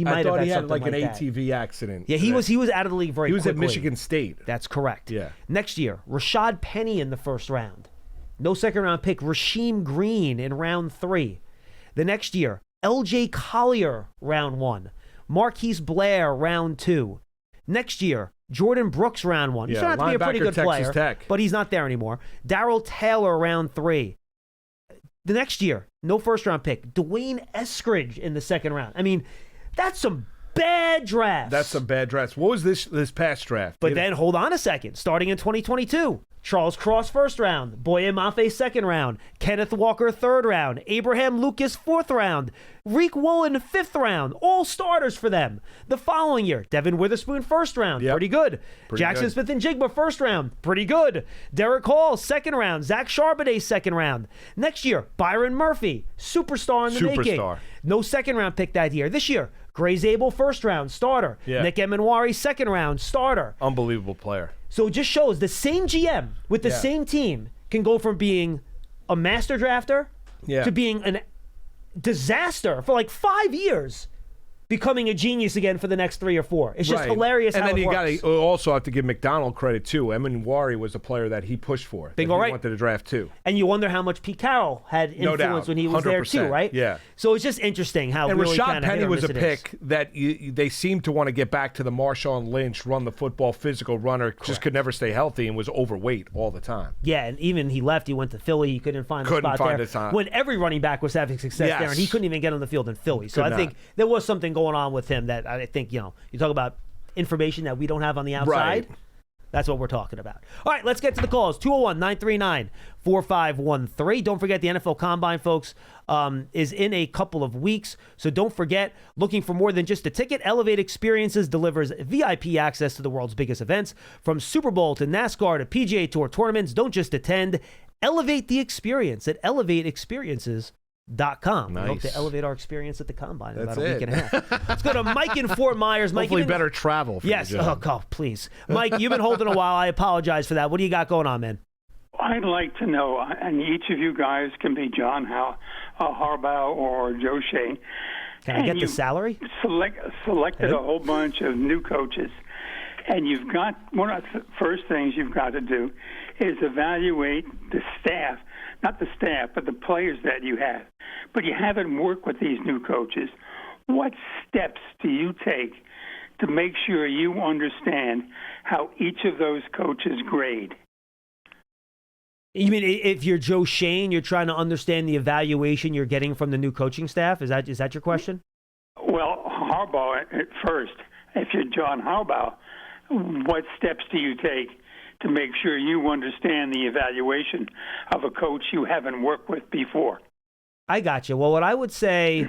I thought he had like an that. ATV accident. Yeah, he was out of the league very quickly. He was at Michigan State. That's correct. Yeah. Next year, Rashad Penny in the 1st round. No second-round pick, Rasheem Green in round 3. The next year, L.J. Collier, round 1. Marquise Blair, round 2. Next year, Jordan Brooks, round 1. He's turned out to be a pretty good player, but he's not there anymore. Darrell Taylor, round 3. The next year, no first-round pick, Dwayne Eskridge in the 2nd round. I mean, that's some bad drafts. That's some bad drafts. What was this past draft? But then, hold on a second. Starting in 2022, Charles Cross, 1st round. Boye Mafe, 2nd round. Kenneth Walker, 3rd round. Abraham Lucas, 4th round. Reek Woolen, 5th round. All starters for them. The following year, Devin Witherspoon, 1st round. Pretty good. Jackson Smith and Jigba, 1st round. Pretty good. Derek Hall, 2nd round. Zach Charbonnet, 2nd round. Next year, Byron Murphy, superstar in the making. No 2nd round pick that year. This year, Gray Zabel, 1st round, starter. Nick Emanwari, 2nd round, starter. Unbelievable player. So it just shows the same GM with the same team can go from being a master drafter to being a disaster for like 5 years, becoming a genius again for the next 3 or 4. It's just hilarious how it works. And then you got to also have to give McDonald credit too. Emanwari was a player that he pushed for. Bingo, right. He wanted to draft too. And you wonder how much Pete Carroll had influence when he was there too, right? Yeah. So it's just interesting how and really Rashad Penny was a pick is. that they seemed to want to get back to the Marshawn Lynch, run the football, physical runner, just could never stay healthy and was overweight all the time. Yeah, and even he left, he went to Philly, he couldn't find a spot there. When every running back was having success there, and he couldn't even get on the field in Philly. So I think there was something going on with him that I think, you talk about information that we don't have on the outside. That's what we're talking about. All right, let's get to the calls. 201-939-4513. Don't forget the NFL Combine, folks, is in a couple of weeks. So don't forget, looking for more than just a ticket, Elevate Experiences delivers VIP access to the world's biggest events. From Super Bowl to NASCAR to PGA Tour tournaments, don't just attend. Elevate the experience at elevateexperiences.com. Nice. We hope to elevate our experience at the Combine in That's about a it. week and a half. Let's go to Mike in Fort Myers. Mike, Hopefully better travel for yes. you, John. Oh, God, please. Mike, you've been holding a while. I apologize for that. What do you got going on, man? I'd like to know, and each of you guys can be John Harbaugh or Joe Shane. Can I get the salary? Selected a whole bunch of new coaches, and you've got one of the first things you've got to do is evaluate the staff, not the staff, but the players that you have. But you haven't worked with these new coaches. What steps do you take to make sure you understand how each of those coaches grade? You mean if you're Joe Shane, you're trying to understand the evaluation you're getting from the new coaching staff? Is that your question? Well, Harbaugh at first. If you're John Harbaugh, what steps do you take to make sure you understand the evaluation of a coach you haven't worked with before? I got you. Well, what I would say,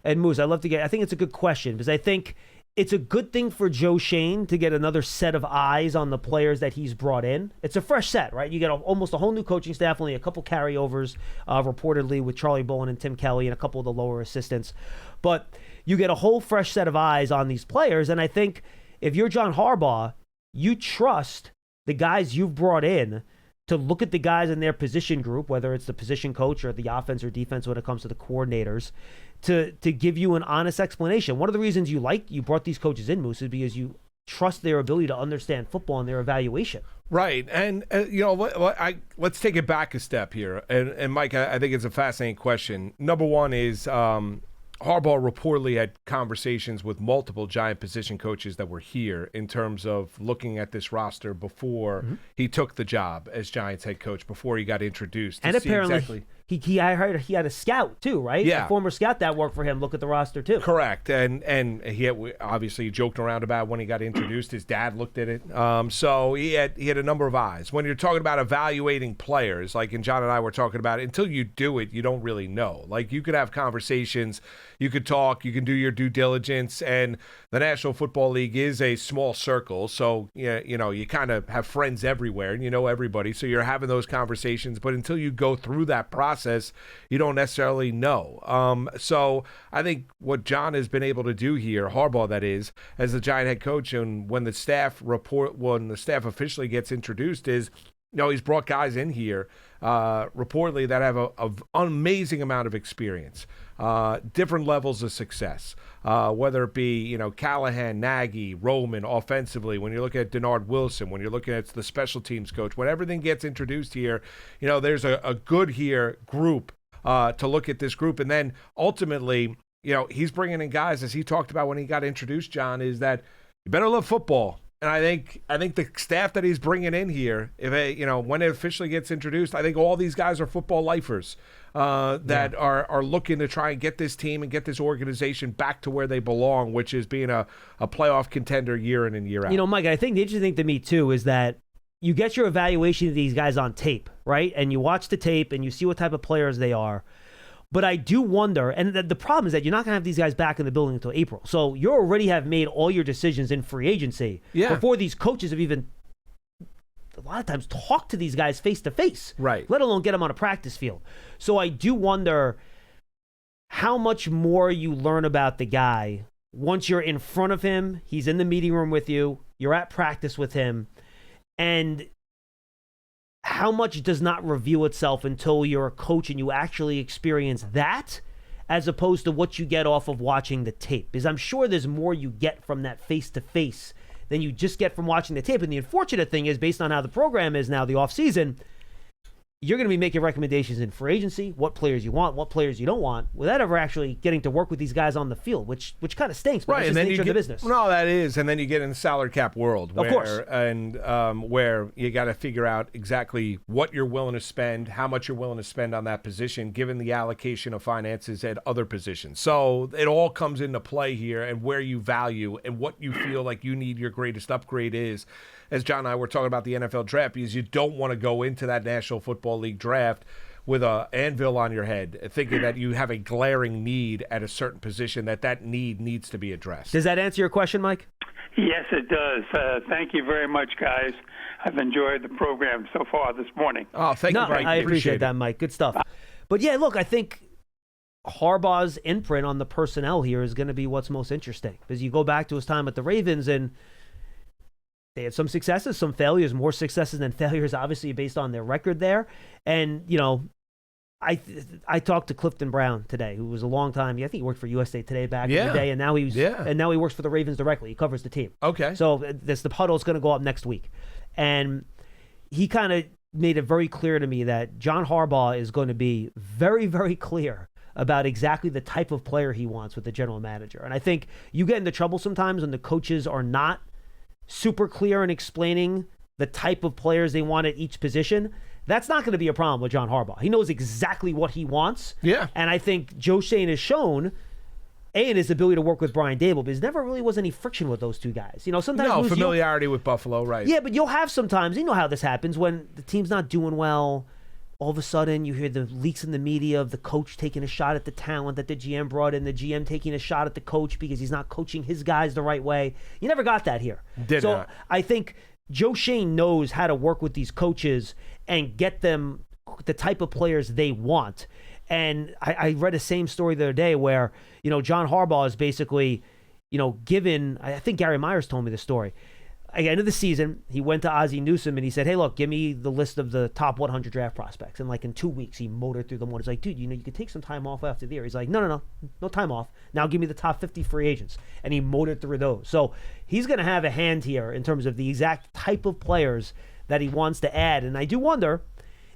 and Moose, I think it's a good question because I think it's a good thing for Joe Shane to get another set of eyes on the players that he's brought in. It's a fresh set, right? You get almost a whole new coaching staff, only a couple carryovers, reportedly with Charlie Bowen and Tim Kelly and a couple of the lower assistants. But you get a whole fresh set of eyes on these players. And I think if you're John Harbaugh, you trust the guys you've brought in to look at the guys in their position group, whether it's the position coach or the offense or defense when it comes to the coordinators, to give you an honest explanation. One of the reasons you brought these coaches in, Moose, is because you trust their ability to understand football and their evaluation. Right. And, let's take it back a step here. And Mike, I think it's a fascinating question. Number one is Harbaugh reportedly had conversations with multiple Giant position coaches that were here in terms of looking at this roster before he took the job as Giants head coach, before he got introduced. And apparently, I heard he had a scout too, right? Yeah. A former scout that worked for him. Look at the roster too. Correct. And he obviously joked around about when he got introduced. His dad looked at it. So he had a number of eyes. When you're talking about evaluating players, like John and I were talking about, until you do it, you don't really know. Like, you could have conversations, you could talk, you can do your due diligence, and the National Football League is a small circle. So, you kind of have friends everywhere and you know everybody. So you're having those conversations. But until you go through that process, you don't necessarily know. So I think what John has been able to do here, Harbaugh that is, as the Giant head coach, and when the staff officially gets introduced, is he's brought guys in here reportedly that have an amazing amount of experience, different levels of success, whether it be Callahan, Nagy, Roman offensively. When you're looking at Denard Wilson, when you're looking at the special teams coach, when everything gets introduced here, there's a good here group to look at this group, and then ultimately, he's bringing in guys, as he talked about when he got introduced, John, is that you better love football. And I think the staff that he's bringing in here, when it officially gets introduced, I think all these guys are football lifers that are looking to try and get this team and get this organization back to where they belong, which is being a playoff contender year in and year out. Mike, I think the interesting thing to me too is that you get your evaluation of these guys on tape, right? And you watch the tape and you see what type of players they are. But I do wonder, and the problem is that you're not going to have these guys back in the building until April. So you already have made all your decisions in free agency before these coaches have even, a lot of times, talked to these guys face to face, right? Let alone get them on a practice field. So I do wonder how much more you learn about the guy once you're in front of him, he's in the meeting room with you, you're at practice with him, and how much does not reveal itself until you're a coach and you actually experience that, as opposed to what you get off of watching the tape. Because I'm sure there's more you get from that face-to-face than you just get from watching the tape. And the unfortunate thing is, based on how the program is now, the offseason, you're going to be making recommendations in free agency, what players you want, what players you don't want, without ever actually getting to work with these guys on the field, which kind of stinks. But Right, it's and just then the you nature get, of the business. No, that is, and then you get in the salary cap world, where, Of course. where you got to figure out exactly what you're willing to spend, how much you're willing to spend on that position, given the allocation of finances at other positions. So it all comes into play here, and where you value and what you feel like you need your greatest upgrade is. As John and I were talking about the NFL draft, because you don't want to go into that National Football League draft with an anvil on your head, thinking that you have a glaring need at a certain position, that need needs to be addressed. Does that answer your question, Mike? Yes, it does. Thank you very much, guys. I've enjoyed the program so far this morning. Oh, thank you, Mike. I appreciate that, Mike. Good stuff. But yeah, look, I think Harbaugh's imprint on the personnel here is going to be what's most interesting, because you go back to his time at the Ravens and they had some successes, some failures, more successes than failures, obviously, based on their record there. And, you know, I talked to Clifton Brown today, who was a long time. I think he worked for USA Today back in the day, and now he works for the Ravens directly. He covers the team. Okay. So the huddle is going to go up next week, and he kind of made it very clear to me that John Harbaugh is going to be very, very clear about exactly the type of player he wants with the general manager. And I think you get into trouble sometimes when the coaches are not super clear in explaining the type of players they want at each position. That's not going to be a problem with John Harbaugh. He knows exactly what he wants. Yeah. And I think Joe Schoen has shown, in his ability to work with Brian Dable, because there never really was any friction with those two guys. You know, sometimes familiarity with Buffalo, right? Yeah, but you'll have sometimes, you know how this happens, when the team's not doing well, all of a sudden you hear the leaks in the media of the coach taking a shot at the talent that the GM brought in, the GM taking a shot at the coach because he's not coaching his guys the right way. You never got that here. Did not. I think Joe Schoen knows how to work with these coaches and get them the type of players they want. And I read the same story the other day where, you know, John Harbaugh is basically, you know, given, I think Gary Myers told me the story. At the end of the season, he went to Ozzie Newsome and he said, hey, look, give me the list of the top 100 draft prospects. And like in 2 weeks, he motored through them all. He's like, dude, you know, you could take some time off after the year. He's like, no time off. Now give me the top 50 free agents. And he motored through those. So he's going to have a hand here in terms of the exact type of players that he wants to add. And I do wonder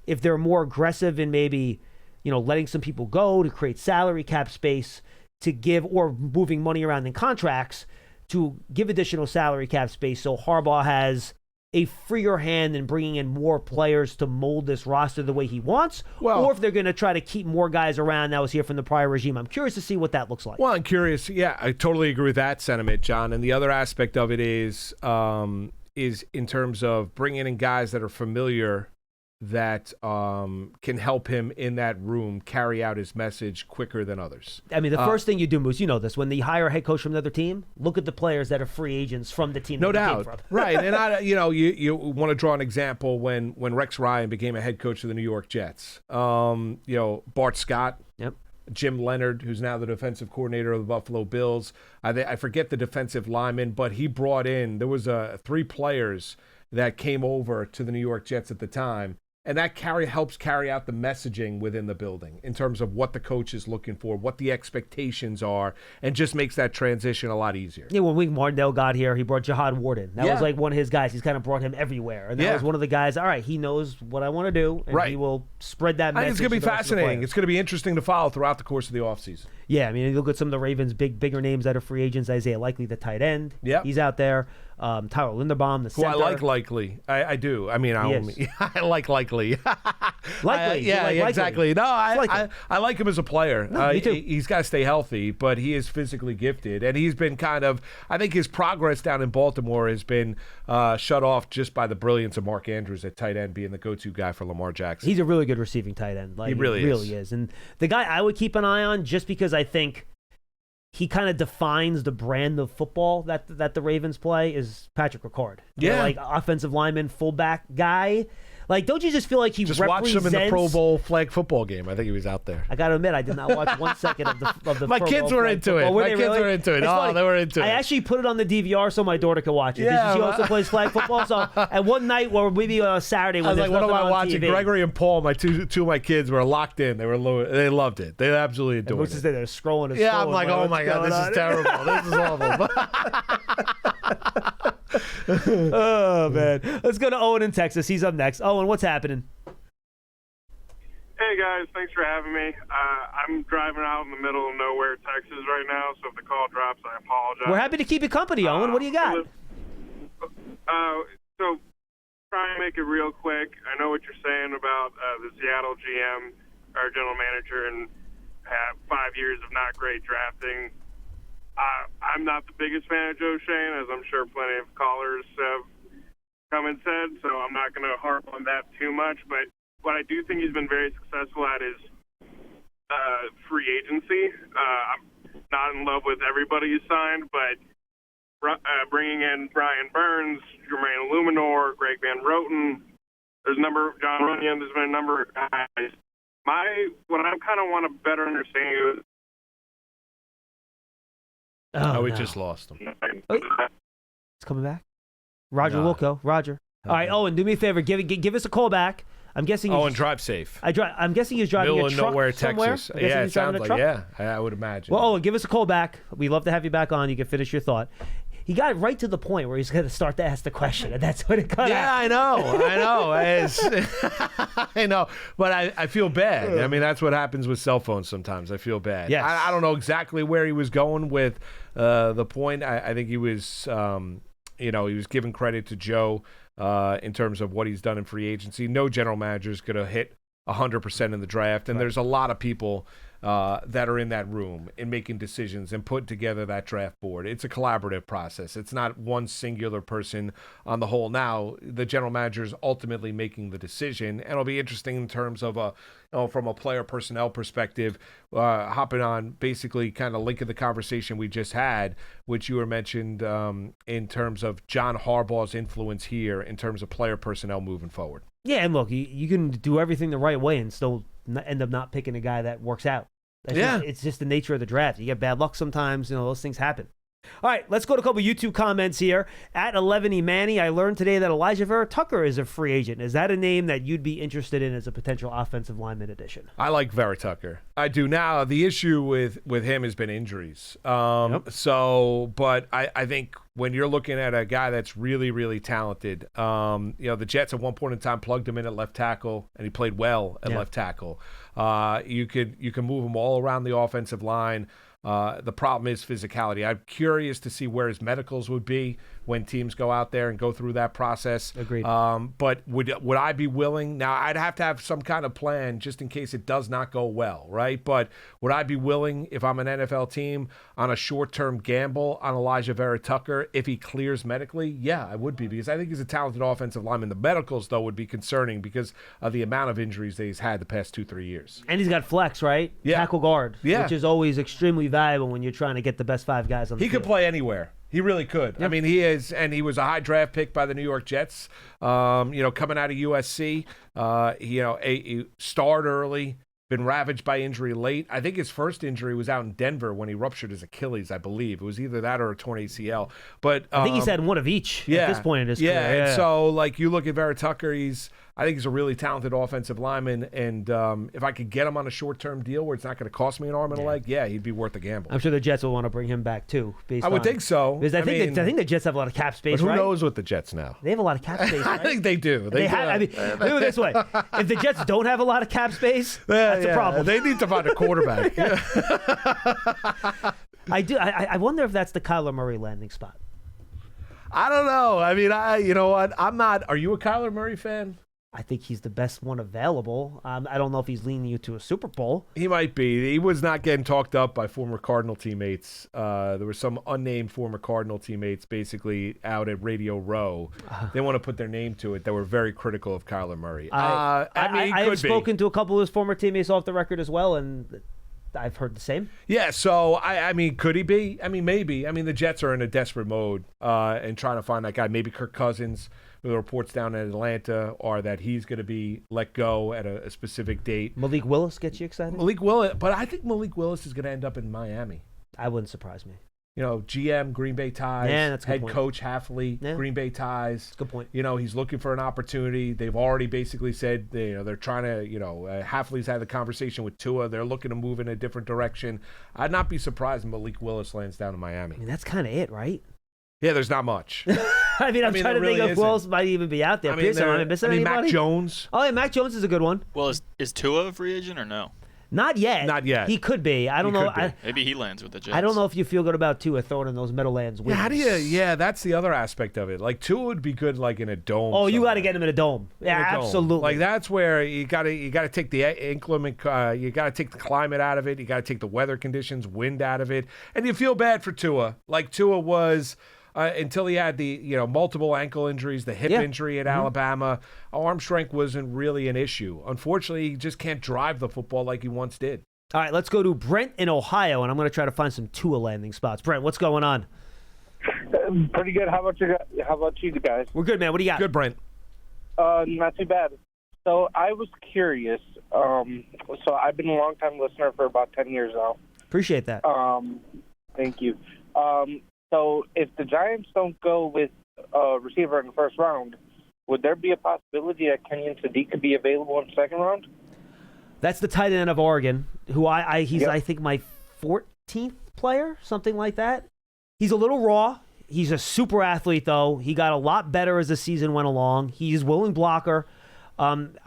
if they're more aggressive in maybe, you know, letting some people go to create salary cap space to give, or moving money around in contracts to give additional salary cap space, so Harbaugh has a freer hand in bringing in more players to mold this roster the way he wants, or if they're going to try to keep more guys around that was here from the prior regime. I'm curious to see what that looks like. Well, I'm curious. Yeah, I totally agree with that sentiment, John. And the other aspect of it is in terms of bringing in guys that are familiar, that can help him in that room carry out his message quicker than others. I mean, the first thing you do, Moose, you know this, when they hire a head coach from another team, look at the players that are free agents from the team. No that doubt, came from. Right? And you want to draw an example when Rex Ryan became a head coach of the New York Jets. Bart Scott. Yep. Jim Leonard, who's now the defensive coordinator of the Buffalo Bills. I forget the defensive lineman, but he brought in, there was 3 players that came over to the New York Jets at the time. And that helps carry out the messaging within the building in terms of what the coach is looking for, what the expectations are, and just makes that transition a lot easier. Yeah, when Wink Martindale got here, he brought Jihad Warden. That was like one of his guys. He's kind of brought him everywhere. And that was one of the guys, all right, he knows what I want to do, and he will spread that message. I think it's going to be fascinating. It's going to be interesting to follow throughout the course of the offseason. Yeah, I mean, you look at some of the Ravens' bigger names that are free agents. Isaiah Likely, the tight end. Yeah, he's out there. Tyler Linderbaum, the center. Who I like Likely. I do. I mean, I like Likely. Likely. Exactly. No, I like him as a player. Me too. He's got to stay healthy, but he is physically gifted. And he's been I think his progress down in Baltimore has been shut off just by the brilliance of Mark Andrews at tight end, being the go-to guy for Lamar Jackson. He's a really good receiving tight end. He really is. And the guy I would keep an eye on, just because I think he kind of defines the brand of football that the Ravens play, is Patrick Ricard. Yeah. Like offensive lineman, fullback guy. Like, don't you just feel like he just represents... watched him in the Pro Bowl flag football game. I think he was out there. I got to admit, I did not watch 1 second of the My Pro kids Bowl were flag into football. it. My kids were into it. Oh, they were into it. I actually put it on the DVR so my daughter could watch it. Yeah, She also plays flag football. So at one night, or maybe on a Saturday, when I was like, what am I watching? TV, Gregory and Paul, my two of my kids, were locked in. They loved it. They absolutely adored it. They're scrolling. Yeah, I'm like, oh my God, this is terrible. This is awful. Oh, man. Let's go to Owen in Texas. He's up next. Owen, what's happening? Hey guys, thanks for having me. I'm driving out in the middle of nowhere, Texas right now, so if the call drops, I apologize. We're happy to keep you company, Owen. What do you got? So try and make it real quick. I know what you're saying about the Seattle GM, our general manager, and have 5 years of not great drafting. I'm not the biggest fan of Joe Schoen, as I'm sure plenty of callers have come and said, so I'm not going to harp on that too much, but what I do think he's been very successful at is free agency. I'm not in love with everybody he's signed, but bringing in Brian Burns, Jermaine Illuminor, Greg Van Roten, John Runyon, there's been a number of guys. What I kind of want to better understand is we just lost him. It's coming back. Roger Wilco. Roger. All right, Owen, do me a favor. Give us a call back. I'm guessing. And drive safe. I'm guessing he's driving Middle a of truck nowhere, somewhere. Texas. Yeah, it sounds like. Yeah, I would imagine. Well, Owen, give us a call back. We'd love to have you back on. You can finish your thought. He got right to the point where he's going to start to ask the question, and that's what it got. Yeah, I know. I know. But I feel bad. I mean, that's what happens with cell phones sometimes. I feel bad. Yes. I don't know exactly where he was going with the point. I think he was, he was giving credit to Joe in terms of what he's done in free agency. No general manager is going to hit 100% in the draft, and there's a lot of people that are in that room and making decisions and putting together that draft board. It's a collaborative process. It's not one singular person on the whole. Now, the general manager is ultimately making the decision, and it'll be interesting in terms of from a player personnel perspective, hopping on basically kind of linking the conversation we just had, which you were mentioned in terms of John Harbaugh's influence here in terms of player personnel moving forward. Yeah, and look, you can do everything the right way and still end up not picking a guy that works out. It's just the nature of the draft. You get bad luck sometimes. Those things happen. All right, let's go to a couple YouTube comments here. At 11 Manny, I learned today that Elijah Vera Tucker is a free agent. Is that a name that you'd be interested in as a potential offensive lineman addition? I like Vera Tucker. I do. Now, the issue with him has been injuries. So, but I think when you're looking at a guy that's really, really talented, the Jets at one point in time plugged him in at left tackle, and he played well at left tackle. You can move him all around the offensive line. The problem is physicality. I'm curious to see where his medicals would be when teams go out there and go through that process. Agreed. But would I be willing? Now, I'd have to have some kind of plan just in case it does not go well, right? But would I be willing, if I'm an NFL team, on a short-term gamble on Elijah Vera Tucker if he clears medically? Yeah, I would be, because I think he's a talented offensive lineman. The medicals, though, would be concerning because of the amount of injuries that he's had the past 2-3 years. And he's got flex, right? Yeah. Tackle guard, yeah, which is always extremely valuable when you're trying to get the best five guys on the field. He could play anywhere. He really could. Yep. I mean, he is, and he was a high draft pick by the New York Jets. Coming out of USC, he starred early, been ravaged by injury late. I think his first injury was out in Denver when he ruptured his Achilles, I believe. It was either that or a torn ACL. But I think he's had one of each at this point in his career. Yeah, and so you look at Vera Tucker, I think he's a really talented offensive lineman, and if I could get him on a short-term deal where it's not going to cost me an arm and a leg, he'd be worth the gamble. I'm sure the Jets will want to bring him back too. I would think so. Because I think the Jets have a lot of cap space. But who right? knows with the Jets now? They have a lot of cap space. Right? I think they do. They have. I mean, look at it this way: if the Jets don't have a lot of cap space, that's a problem. They need to find a quarterback. I do. I wonder if that's the Kyler Murray landing spot. I don't know. I mean, you know what? I'm not. Are you a Kyler Murray fan? I think he's the best one available. I don't know if he's leading you to a Super Bowl. He might be. He was not getting talked up by former Cardinal teammates. There were some unnamed former Cardinal teammates basically out at Radio Row. They want to put their name to it. That were very critical of Kyler Murray. I have spoken to a couple of his former teammates off the record as well, and I've heard the same. Yeah, so, I mean, could he be? I mean, maybe. I mean, the Jets are in a desperate mode and trying to find that guy. Maybe Kirk Cousins. The reports down in Atlanta are that he's going to be let go at a specific date. Malik Willis gets you excited? Malik Willis, but I think Malik Willis is going to end up in Miami. I wouldn't surprise me. GM, Green Bay Ties. Yeah, that's a good head point. Coach, Halfley, Green Bay Ties. That's a good point. He's looking for an opportunity. They've already basically said they're trying to, Halfley's had the conversation with Tua. They're looking to move in a different direction. I'd not be surprised if Malik Willis lands down in Miami. I mean, that's kind of it, right? Yeah, there's not much. I mean, I'm trying to think of who else might even be out there. Pearson, am I missing anybody? Mac Jones. Oh, yeah, Mac Jones is a good one. Well, is Tua a free agent or no? Not yet. Not yet. He could be. I don't know. Maybe he lands with the Jets. I don't know if you feel good about Tua throwing in those Meadowlands wings. Yeah, how do you? Yeah, that's the other aspect of it. Like Tua would be good, like in a dome. Oh, you got to somewhere. get him in a dome. Yeah, In a dome. absolutely. Like that's where you got to take the inclement. You got to take the climate out of it. You got to take the weather conditions, wind out of it, and you feel bad for Tua. Like Tua was. Until he had the multiple ankle injuries, the hip injury at Alabama, arm strength wasn't really an issue. Unfortunately, he just can't drive the football like he once did. All right, let's go to Brent in Ohio, and I'm going to try to find some Tua landing spots. Brent, what's going on? Pretty good. How about you guys? We're good, man. What do you got? Good, Brent. Not too bad. So I was curious. So I've been a long-time listener for about 10 years now. Appreciate that. Thank you. So if the Giants don't go with a receiver in the first round, would there be a possibility that Kenyon Sadiq could be available in the second round? That's the tight end of Oregon, who he's I think my 14th player, something like that. He's a little raw. He's a super athlete, though. He got a lot better as the season went along. He's a willing blocker.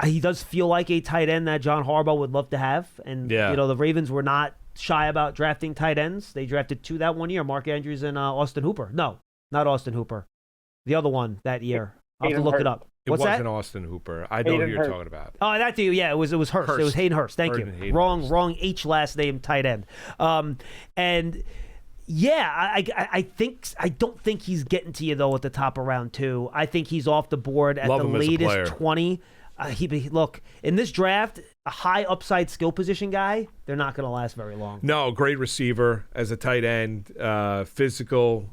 He does feel like a tight end that John Harbaugh would love to have. And the Ravens were not shy about drafting tight ends. They drafted 2 that one year, Mark Andrews and Austin Hooper. No, not Austin Hooper. The other one that year. I'll have to look it up. What's wasn't that? Austin Hooper. I know who you're talking about. Oh, that dude. Yeah, it was Hurst. It was Hayden Hurst. Thank you. Wrong H last name tight end. And yeah, I don't think he's getting to you though at the top of round 2. I think he's off the board at the latest 20. Look, in this draft, a high upside skill position guy, they're not going to last very long. No, great receiver as a tight end, physical.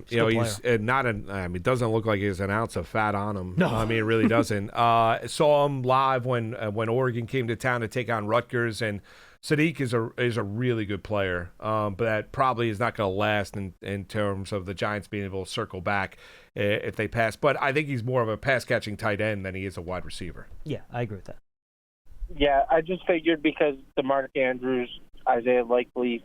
He's not it doesn't look like he has an ounce of fat on him. No, I mean it really doesn't. Saw him live when Oregon came to town to take on Rutgers, and Sadiq is a really good player, but that probably is not going to last in terms of the Giants being able to circle back if they pass. But I think he's more of a pass-catching tight end than he is a wide receiver. Yeah, I agree with that. Yeah, I just figured because the Mark Andrews, Isaiah Likely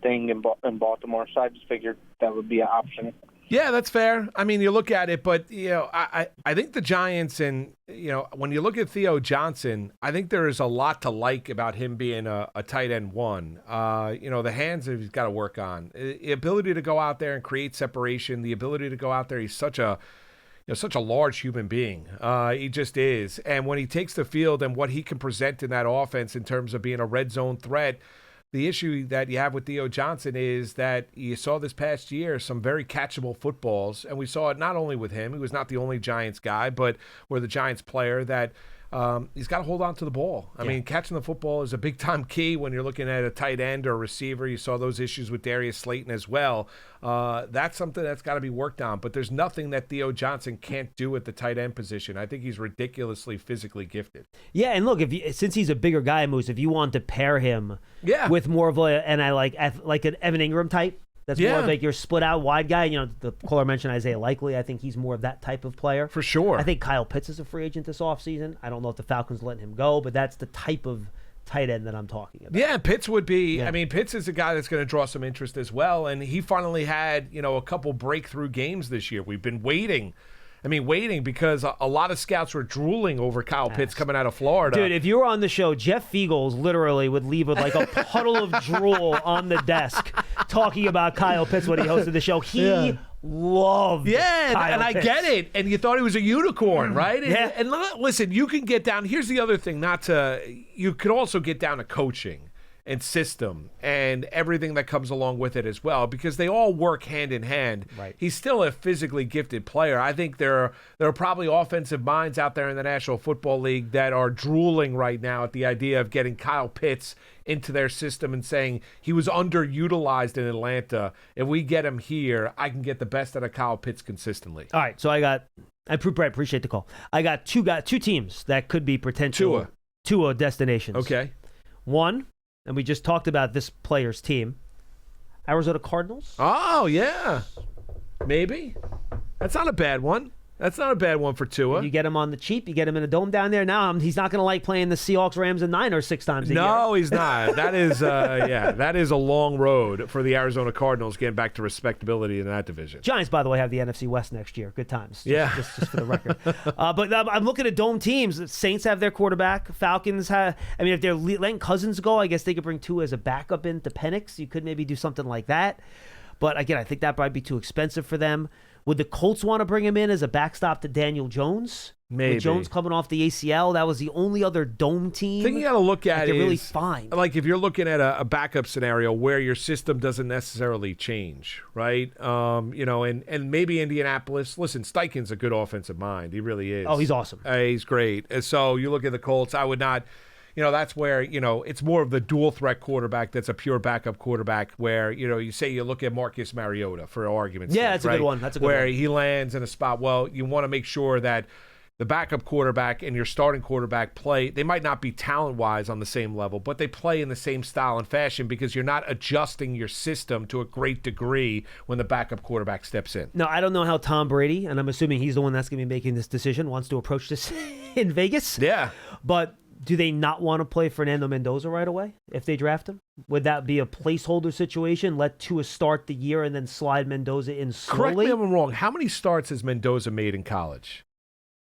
thing in Baltimore, so I just figured that would be an option. Yeah, that's fair. I mean, you look at it, but I think the Giants and when you look at Theo Johnson, I think there is a lot to like about him being a tight end one. The hands he's got to work on, the ability to go out there and create separation, the ability to go out there. He's such a large human being. He just is, and when he takes the field and what he can present in that offense in terms of being a red zone threat. The issue that you have with Theo Johnson is that you saw this past year some very catchable footballs, and we saw it not only with him. He was not the only Giants guy, but or the Giants player that he's got to hold on to the ball. I mean, catching the football is a big-time key when you're looking at a tight end or a receiver. You saw those issues with Darius Slayton as well. That's something that's got to be worked on, but there's nothing that Theo Johnson can't do at the tight end position. I think he's ridiculously physically gifted. Yeah, and look, since he's a bigger guy, Moose, if you want to pair him with more of an Evan Ingram type, that's more of like your split out wide guy. The caller mentioned Isaiah Likely. I think he's more of that type of player. For sure. I think Kyle Pitts is a free agent this offseason. I don't know if the Falcons letting him go, but that's the type of tight end that I'm talking about. Yeah, Pitts would be. I mean, Pitts is a guy that's going to draw some interest as well, and he finally had, a couple breakthrough games this year. We've been waiting because a lot of scouts were drooling over Kyle Pitts coming out of Florida. Dude, if you were on the show, Jeff Fiegels literally would leave with like a puddle of drool on the desk talking about Kyle Pitts when he hosted the show. He loved Kyle I Pitts. get it. And you thought he was a unicorn, right? Yeah. And listen, you can get down. Here's the other thing, you could also get down to coaching and system and everything that comes along with it as well, because they all work hand in hand. Right. He's still a physically gifted player. I think there are probably offensive minds out there in the National Football League that are drooling right now at the idea of getting Kyle Pitts into their system and saying he was underutilized in Atlanta. If we get him here, I can get the best out of Kyle Pitts consistently. All right, so I appreciate the call. I got two teams that could be potential Tua destinations. Okay. One, and we just talked about this player's team, Arizona Cardinals. Oh, yeah. Maybe. That's not a bad one. That's not a bad one for Tua. You get him on the cheap. You get him in a dome down there. Now he's not going to like playing the Seahawks, Rams, and Niners 6 times a year. No, he's not. That is, that is a long road for the Arizona Cardinals getting back to respectability in that division. Giants, by the way, have the NFC West next year. Good times. Just for the record. But I'm looking at dome teams. The Saints have their quarterback. Falcons have. I mean, if they're letting Cousins go, I guess they could bring Tua as a backup into Penix. You could maybe do something like that. But again, I think that might be too expensive for them. Would the Colts want to bring him in as a backstop to Daniel Jones? Maybe. With Jones coming off the ACL, that was the only other dome team. The thing you got to look at they're is really fine. Like if you're looking at a backup scenario where your system doesn't necessarily change, right? And maybe Indianapolis. Listen, Steichen's a good offensive mind. He really is. Oh, he's awesome. He's great. And so you look at the Colts. I would not. That's where, it's more of the dual threat quarterback that's a pure backup quarterback where, you say you look at Marcus Mariota for argument's sake. Yeah, that's a good one. That's a good where one. he lands in a spot. Well, you want to make sure that the backup quarterback and your starting quarterback play. They might not be talent-wise on the same level, but they play in the same style and fashion because you're not adjusting your system to a great degree when the backup quarterback steps in. No, I don't know how Tom Brady, and I'm assuming he's the one that's going to be making this decision, wants to approach this in Vegas. Yeah. But do they not want to play Fernando Mendoza right away if they draft him? Would that be a placeholder situation? Let Tua start the year and then slide Mendoza in slowly? Correct me if I'm wrong. How many starts has Mendoza made in college?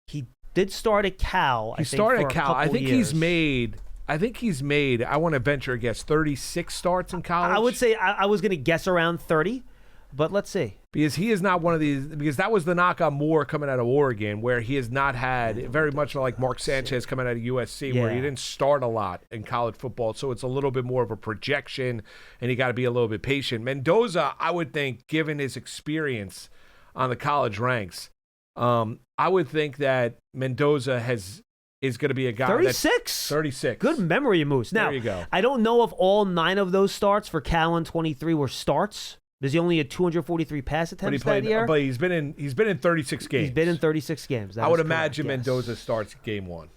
He did start at Cal. He started at Cal. I think years. he's made, I want to venture a guess, 36 starts in college. I would say I was going to guess around 30, but let's see. Because he is not one of these, because that was the knock on Moore coming out of Oregon, where he has not had, very much like Mark Sanchez coming out of USC, where he didn't start a lot in college football. So it's a little bit more of a projection, and you got to be a little bit patient. Mendoza, I would think, given his experience on the college ranks, I would think that Mendoza is going to be a guy 36? 36. Good memory, Moose. Now, there you go. I don't know if all 9 of those starts for Cal in 23 were starts. Does he only had 243 pass attempts that year? But he's been in 36 games. He's been in 36 games. I would imagine Mendoza starts game 1.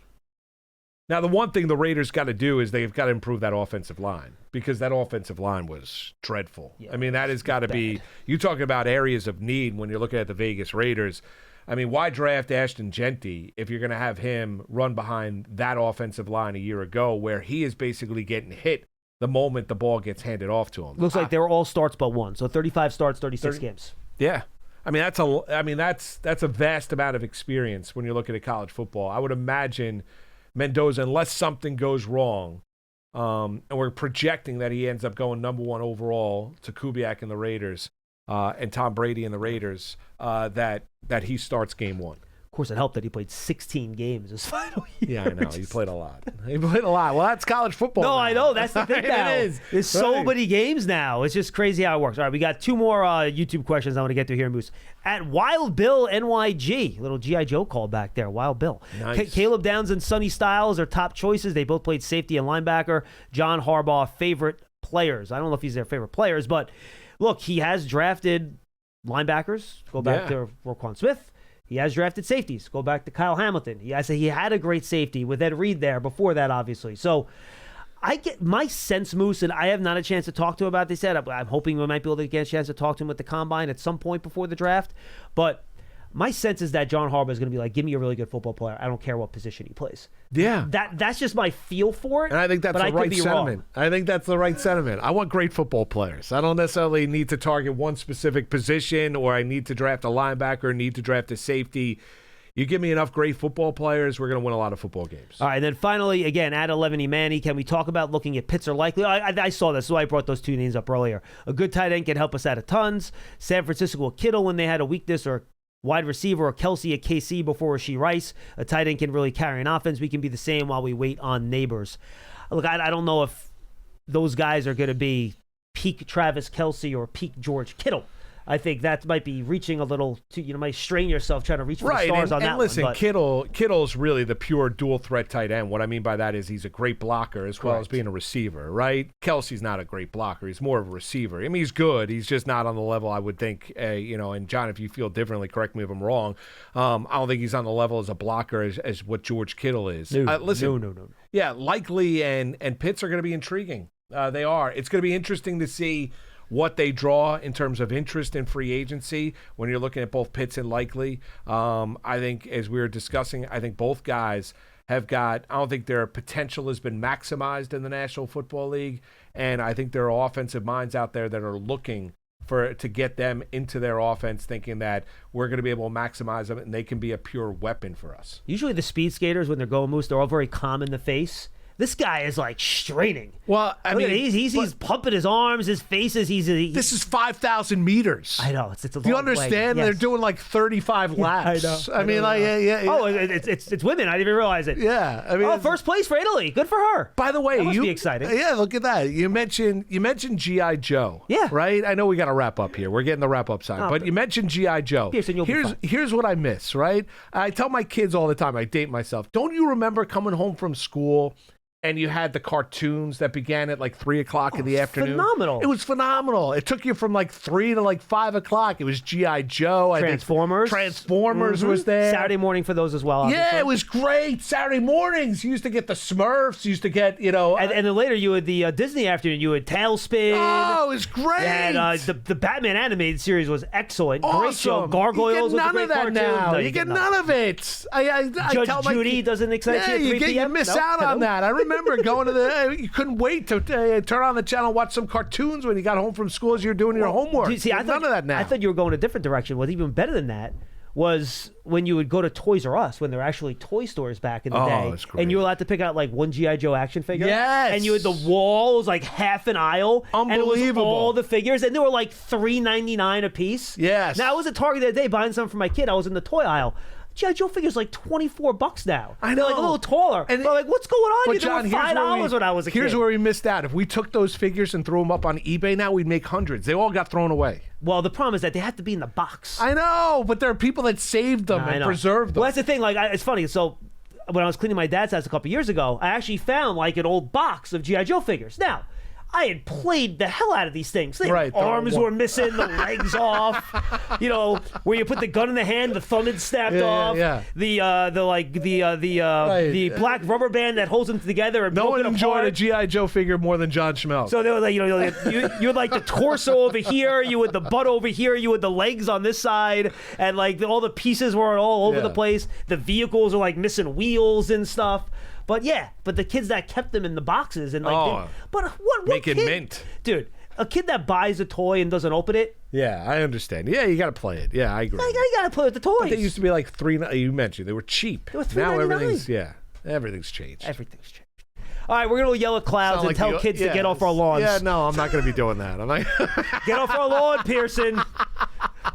Now, the one thing the Raiders got to do is they've got to improve that offensive line because that offensive line was dreadful. Yeah, I mean, that has got to be – you talking about areas of need when you're looking at the Vegas Raiders. I mean, why draft Ashton Genty if you're going to have him run behind that offensive line a year ago where he is basically getting hit the moment the ball gets handed off to him? Looks like they were all starts but one. So 35 starts, 36 games. Yeah. I mean, that's a vast amount of experience when you're looking at college football. I would imagine Mendoza, unless something goes wrong, and we're projecting that he ends up going number 1 overall to Kubiak and the Raiders, and Tom Brady and the Raiders, that he starts game 1. Of course, it helped that he played 16 games his final year. Yeah, I know. He played a lot. Well, that's college football. No, now. I know. That's the thing now. It is. There's so many games now. It's just crazy how it works. All right, we got 2 more YouTube questions I want to get to here, Moose. At Wild Bill NYG, little G.I. Joe call back there. Wild Bill. Nice. Caleb Downs and Sonny Styles are top choices. They both played safety and linebacker. John Harbaugh, favorite players. I don't know if he's their favorite players, but look, he has drafted linebackers. Go back to Roquan Smith. He has drafted safeties. Go back to Kyle Hamilton. He had a great safety with Ed Reed there before that, obviously. So I get my sense, Moose, and I have not a chance to talk to him about this yet. I'm hoping we might be able to get a chance to talk to him at the Combine at some point before the draft. But my sense is that John Harbaugh is going to be like, give me a really good football player. I don't care what position he plays. Yeah. That's just my feel for it. And I think that's the right sentiment. I think that's the right sentiment. I want great football players. I don't necessarily need to target one specific position, or I need to draft a linebacker, need to draft a safety. You give me enough great football players, we're going to win a lot of football games. All right, and then finally, again, at 11 Manny, can we talk about looking at Pitts or Likely? I saw this, so I brought those 2 names up earlier. A good tight end can help us out of tons. San Francisco or Kittle when they had a weakness, or wide receiver or Kelsey at KC before Rashee Rice. A tight end can really carry an offense. We can be the same while we wait on neighbors. Look, I don't know if those guys are going to be peak Travis Kelsey or peak George Kittle. I think that might be reaching a little too, might strain yourself trying to reach for the stars on that one. And listen, Kittle's really the pure dual threat tight end. What I mean by that is he's a great blocker as well as being a receiver, right? Kelsey's not a great blocker. He's more of a receiver. I mean, he's good. He's just not on the level I would think, and John, if you feel differently, correct me if I'm wrong. I don't think he's on the level as a blocker as what George Kittle is. No. Yeah, Likely and Pitts are going to be intriguing. They are. It's going to be interesting to see what they draw in terms of interest in free agency when you're looking at both Pitts and Likely. I think, as we were discussing, I think both guys have got, I don't think their potential has been maximized in the National Football League, and I think there are offensive minds out there that are looking to get them into their offense, thinking that we're going to be able to maximize them and they can be a pure weapon for us. Usually the speed skaters, when they're going Moose, they're all very calm in the face. This guy is like straining. Well, I mean, he's pumping his arms, his faces. This is 5,000 meters. I know it's a long Do you understand? way. Yes. They're doing like 35 laps. I know. Yeah. Oh, it's women. I didn't even realize it. Yeah, I mean, first place for Italy. Good for her. By the way, that must be exciting. Yeah, look at that. You mentioned G.I. Joe. Yeah. Right. I know we got to wrap up here. We're getting the wrap up sign, but you mentioned G.I. Joe. Pearson, you'll be fine. Here's what I miss. Right. I tell my kids all the time. I date myself. Don't you remember coming home from school? And you had the cartoons that began at like 3 o'clock in the afternoon. Phenomenal. It was phenomenal. It took you from like 3 to like 5 o'clock. It was G.I. Joe. Transformers. Transformers was there. Saturday morning for those as well. Obviously. Yeah, it was great. Saturday mornings. You used to get the Smurfs. You used to get, And then later you had the Disney afternoon. You had Tailspin. Oh, it was great. And the Batman animated series was excellent. Awesome. Great show. Gargoyles was a great cartoon. Now. No, you get none of it. I Judge tell my Judy doesn't excite you at 3 p.m.? You miss out on that. I remember going to you couldn't wait to turn on the channel and watch some cartoons when you got home from school as you were doing your homework. See, none of that now. I thought you were going a different direction. What's even better than that was when you would go to Toys R Us, when there were actually toy stores back in the day. That's great. And you were allowed to pick out like one G.I. Joe action figure. Yes. And you had the wall, it was like half an aisle. Unbelievable. And it was all the figures, and they were like $3.99 a piece. Yes. Now, I was at Target the other day buying something for my kid. I was in the toy aisle. G.I. Joe figures like $24 now. I know. They're like a little taller. And they're like, what's going on? But They John, were $5 when I was a kid. Here's where we missed out. If we took those figures and threw them up on eBay now, we'd make hundreds. They all got thrown away. Well, the problem is that they have to be in the box. I know, but there are people that saved them and preserved them. Well, that's the thing. Like, it's funny. So when I was cleaning my dad's house a couple years ago, I actually found like an old box of G.I. Joe figures. Now, I had played the hell out of these things. The arms were missing, the legs off. Where you put the gun in the hand, the thumb had snapped off. Yeah. The black rubber band that holds them together and no broke one it enjoyed apart. a G.I. Joe figure more than John Schmeelk. So they were like, you had like the torso over here, you had the butt over here, you had the legs on this side, and like all the pieces were all over the place. The vehicles are like missing wheels and stuff. But the kids that kept them in the boxes and like, what making kid, mint, dude? A kid that buys a toy and doesn't open it. Yeah, I understand. Yeah, you got to play it. Yeah, I agree. I got to play with the toys. But they used to be like you mentioned they were cheap. They were $3.99. Now everything's changed. Everything's changed. All right, we're going to yell at clouds and tell kids to get off our lawns. Yeah, no, I'm not going to be doing that. I'm like, get off our lawn, Pearson.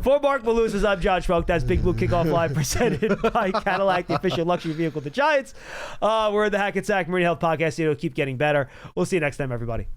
For Marc Malusis, I'm John Schmeelk. That's Big Blue Kickoff Live, presented by Cadillac, the official luxury vehicle of the Giants. We're in the Hackensack Marine Health Podcast. It'll keep getting better. We'll see you next time, everybody.